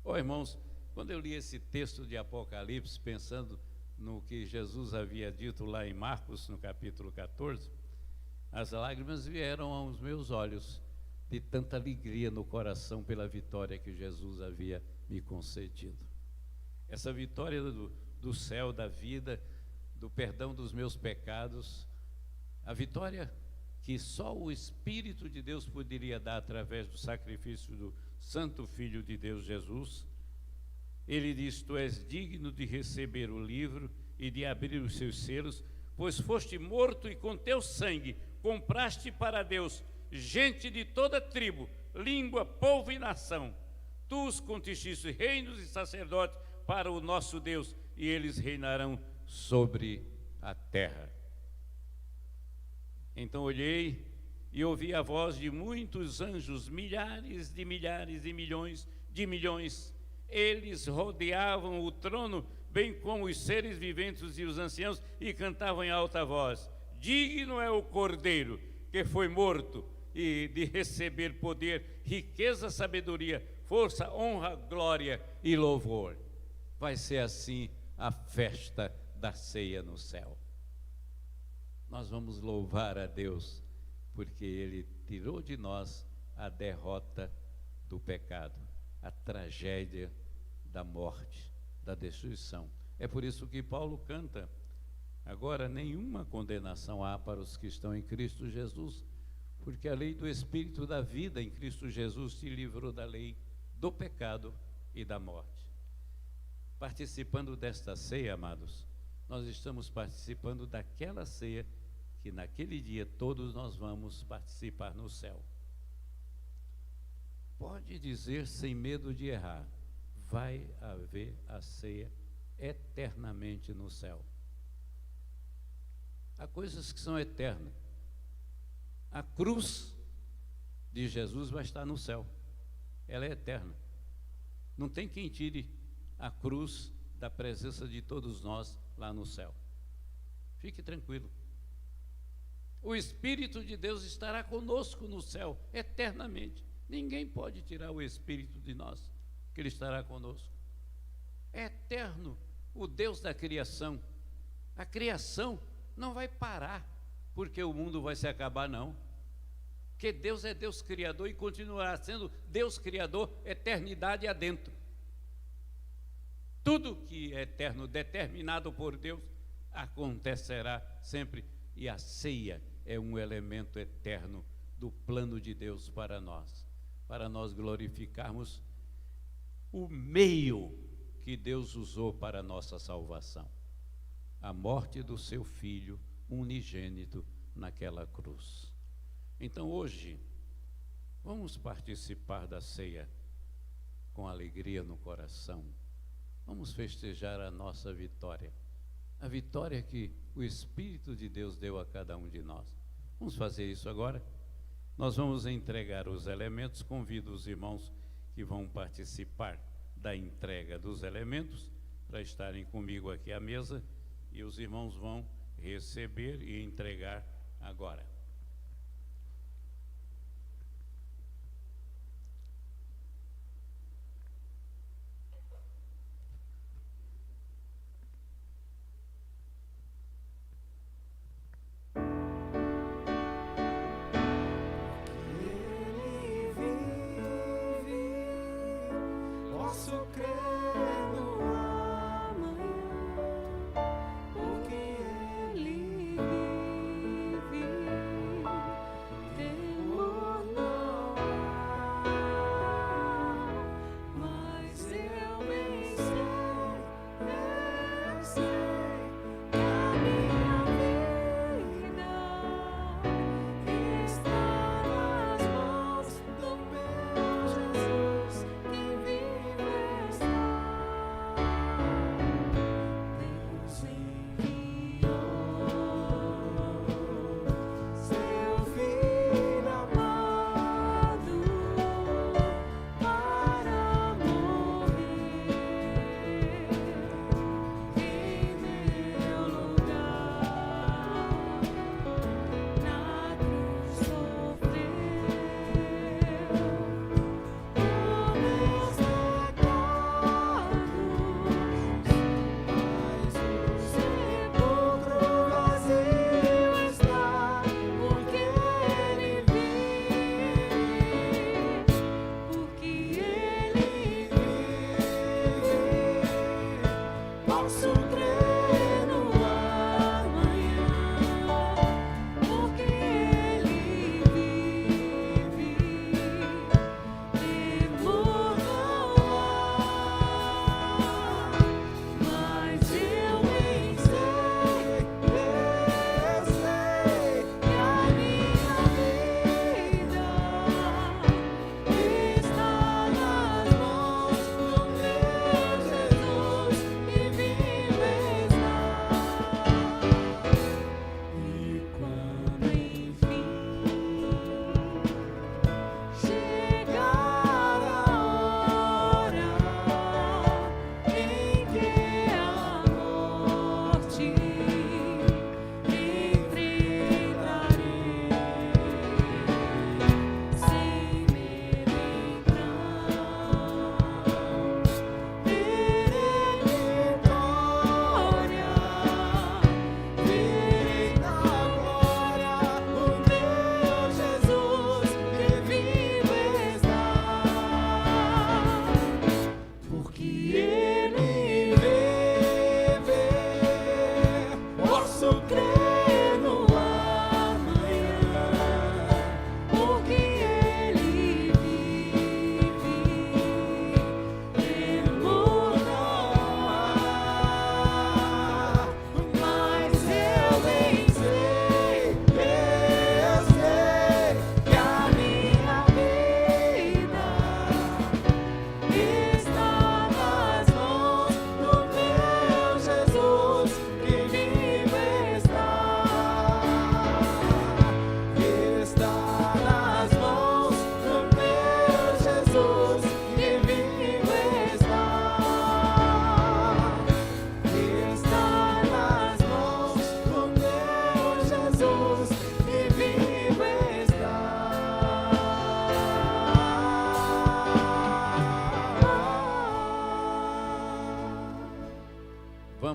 Speaker 10: Ó, irmãos, quando eu li esse texto de Apocalipse, pensando no que Jesus havia dito lá em Marcos, no capítulo 14, as lágrimas vieram aos meus olhos, de tanta alegria no coração pela vitória que Jesus havia me concedido. Essa vitória do céu, da vida, do perdão dos meus pecados, a vitória que só o Espírito de Deus poderia dar através do sacrifício do Santo Filho de Deus, Jesus. Ele diz: tu és digno de receber o livro e de abrir os seus selos, pois foste morto e com teu sangue compraste para Deus gente de toda tribo, língua, povo e nação. Tu os constituíste reinos e sacerdotes para o nosso Deus, e eles reinarão sobre a terra. Então olhei e ouvi a voz de muitos anjos, milhares e milhões de milhões. Eles rodeavam o trono, bem como os seres viventes e os anciãos, e cantavam em alta voz: digno é o Cordeiro que foi morto, e de receber poder, riqueza, sabedoria, força, honra, glória e louvor. Vai ser assim a festa da ceia no céu. nós vamos louvar a Deus, porque Ele tirou de nós a derrota do pecado, a tragédia da morte, da destruição. É por isso que Paulo canta: agora nenhuma condenação há para os que estão em Cristo Jesus, porque a lei do Espírito da vida em Cristo Jesus te livrou da lei do pecado e da morte. Participando desta ceia, amados, nós estamos participando daquela ceia que naquele dia todos nós vamos participar no céu. Pode dizer sem medo de errar: vai haver a ceia eternamente no céu. Há coisas que são eternas. A cruz de Jesus vai estar no céu. Ela é eterna. Não tem quem tire a cruz da presença de todos nós lá no céu. Fique tranquilo. O Espírito de Deus estará conosco no céu eternamente. Ninguém pode tirar o Espírito de nós, que Ele estará conosco. É eterno o Deus da criação. A criação não vai parar porque o mundo vai se acabar, não. Porque Deus é Deus criador e continuará sendo Deus criador eternidade adentro. Tudo que é eterno, determinado por Deus, acontecerá sempre. E a ceia é um elemento eterno do plano de Deus para nós glorificarmos o meio que Deus usou para a nossa salvação, a morte do seu Filho unigênito naquela cruz. Então hoje, vamos participar da ceia com alegria no coração. Vamos festejar a nossa vitória, a vitória que o Espírito de Deus deu a cada um de nós. Vamos fazer isso agora? Nós vamos entregar os elementos. Convido os irmãos que vão participar da entrega dos elementos para estarem comigo aqui à mesa, e os irmãos vão receber e entregar agora.
Speaker 9: Posso crer no amanhã, porque Ele vive.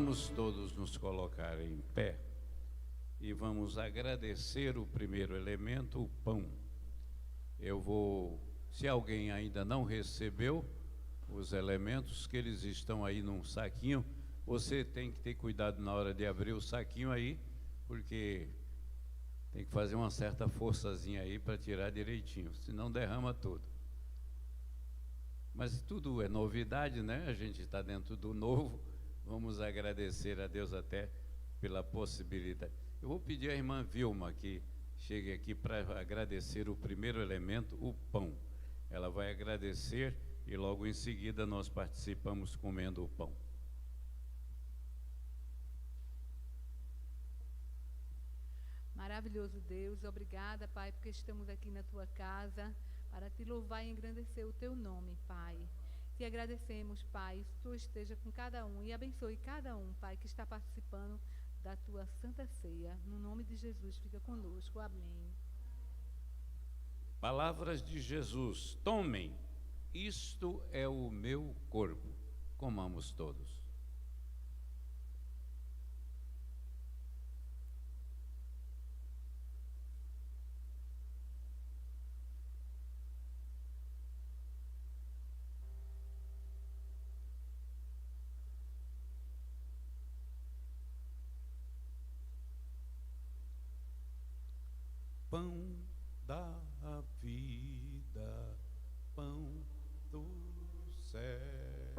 Speaker 10: Vamos todos nos colocar em pé e vamos agradecer o primeiro elemento, o pão. Se alguém ainda não recebeu os elementos, que eles estão aí num saquinho, você tem que ter cuidado na hora de abrir o saquinho aí, porque tem que fazer uma certa forçazinha aí para tirar direitinho, senão derrama tudo. Mas tudo é novidade, né? A gente está dentro do novo. Vamos agradecer a Deus até pela possibilidade. Eu vou pedir à irmã Vilma que chegue aqui para agradecer o primeiro elemento, o pão. Ela vai agradecer e logo em seguida nós participamos comendo o pão.
Speaker 11: Maravilhoso Deus, obrigada, Pai, porque estamos aqui na Tua casa para Te louvar e engrandecer o Teu nome, Pai. Te agradecemos, Pai, Tu esteja com cada um e abençoe cada um, Pai, que está participando da Tua Santa Ceia. No nome de Jesus, fica conosco. Amém.
Speaker 10: Palavras de Jesus. Tomem, isto é o meu corpo. Comamos todos.
Speaker 9: Pão da vida, pão do céu,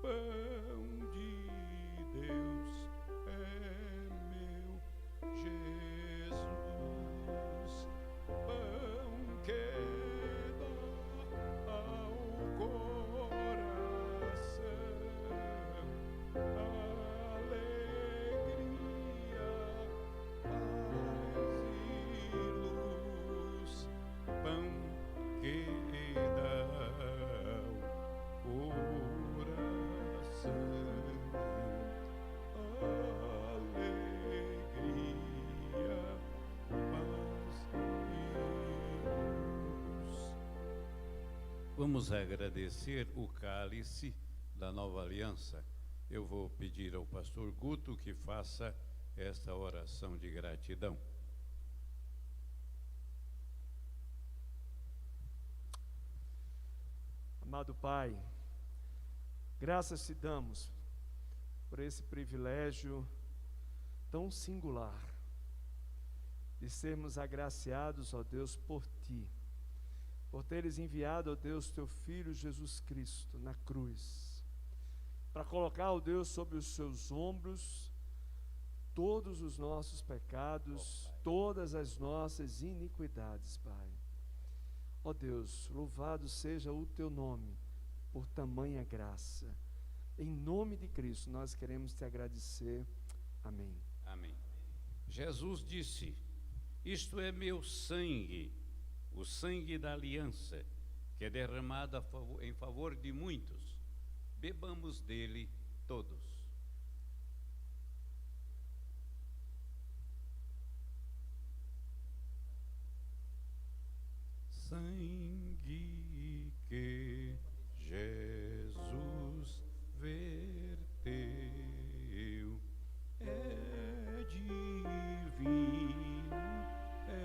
Speaker 9: pão de Deus é meu Jesus, pão que dá ao coração alegria, paz e luz, pão que dá ao coração alegria, paz e luz.
Speaker 10: Vamos agradecer o cálice da nova aliança. Eu vou pedir ao pastor Guto que faça esta oração de gratidão.
Speaker 7: Amado Pai, graças te damos por esse privilégio tão singular de sermos agraciados, ó Deus, por Ti, por teres enviado, ó Deus, Teu Filho Jesus Cristo na cruz, para colocar, ó Deus, sobre os Seus ombros todos os nossos pecados, todas as nossas iniquidades, Pai. Ó Deus, louvado seja o Teu nome por tamanha graça. Em nome de Cristo, nós queremos Te agradecer. Amém.
Speaker 10: Amém. Jesus disse: isto é meu sangue, o sangue da aliança, que é derramado em favor de muitos. Bebamos dele todos.
Speaker 9: Sangue que Jesus verteu é divino, é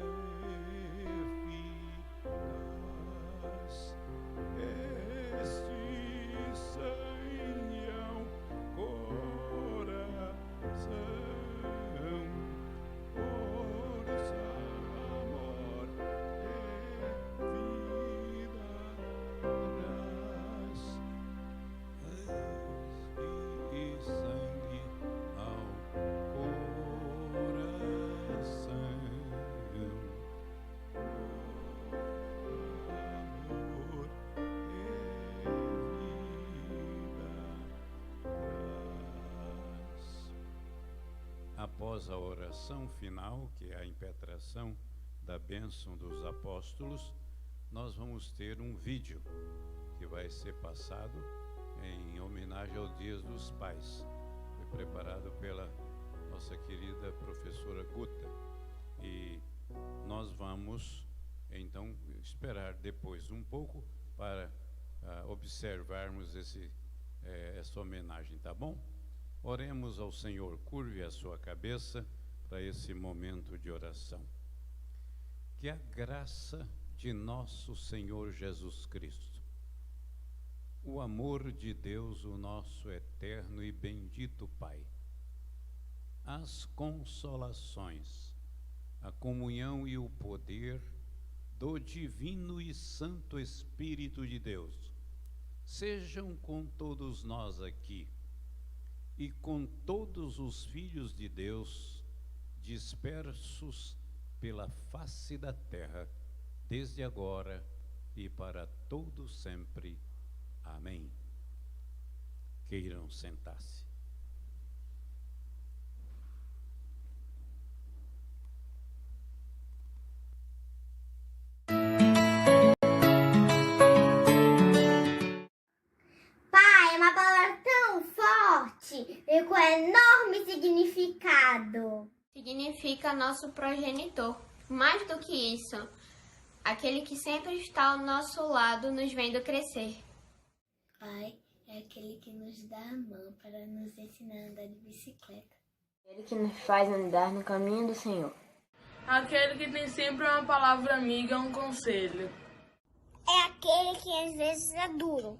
Speaker 9: eficaz. Este sangue ao coração, força, amor e vida traz. Este sangue ao coração, amor e vida traz.
Speaker 10: Após a oração final, que é a impetração da bênção dos apóstolos, nós vamos ter um vídeo que vai ser passado em homenagem aos Dias dos Pais. Foi preparado pela nossa querida professora Guta. E nós vamos, então, esperar depois um pouco para observarmos essa homenagem, tá bom? Oremos ao Senhor, curve a sua cabeça para esse momento de oração. Que a graça de nosso Senhor Jesus Cristo, o amor de Deus, o nosso eterno e bendito Pai, as consolações, a comunhão e o poder do divino e santo Espírito de Deus sejam com todos nós aqui e com todos os filhos de Deus dispersos pela face da terra, desde agora e para todo sempre. Amém. Queiram sentar-se.
Speaker 5: Pai, é uma palavra tão forte e com enorme significado.
Speaker 1: Significa nosso progenitor. Mais do que isso, aquele que sempre está ao nosso lado nos vendo crescer.
Speaker 2: Pai é aquele que nos dá a mão para nos ensinar a andar de bicicleta.
Speaker 3: Aquele que nos faz andar no caminho do Senhor.
Speaker 4: Aquele que tem sempre uma palavra amiga, um conselho.
Speaker 5: É aquele que às vezes é duro,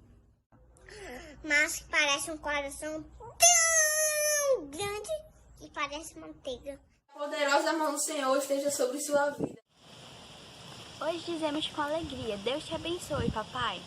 Speaker 5: mas que parece um coração tão grande que parece manteiga.
Speaker 6: A poderosa mão do Senhor esteja sobre sua vida.
Speaker 2: Hoje dizemos com alegria: Deus te abençoe, papai.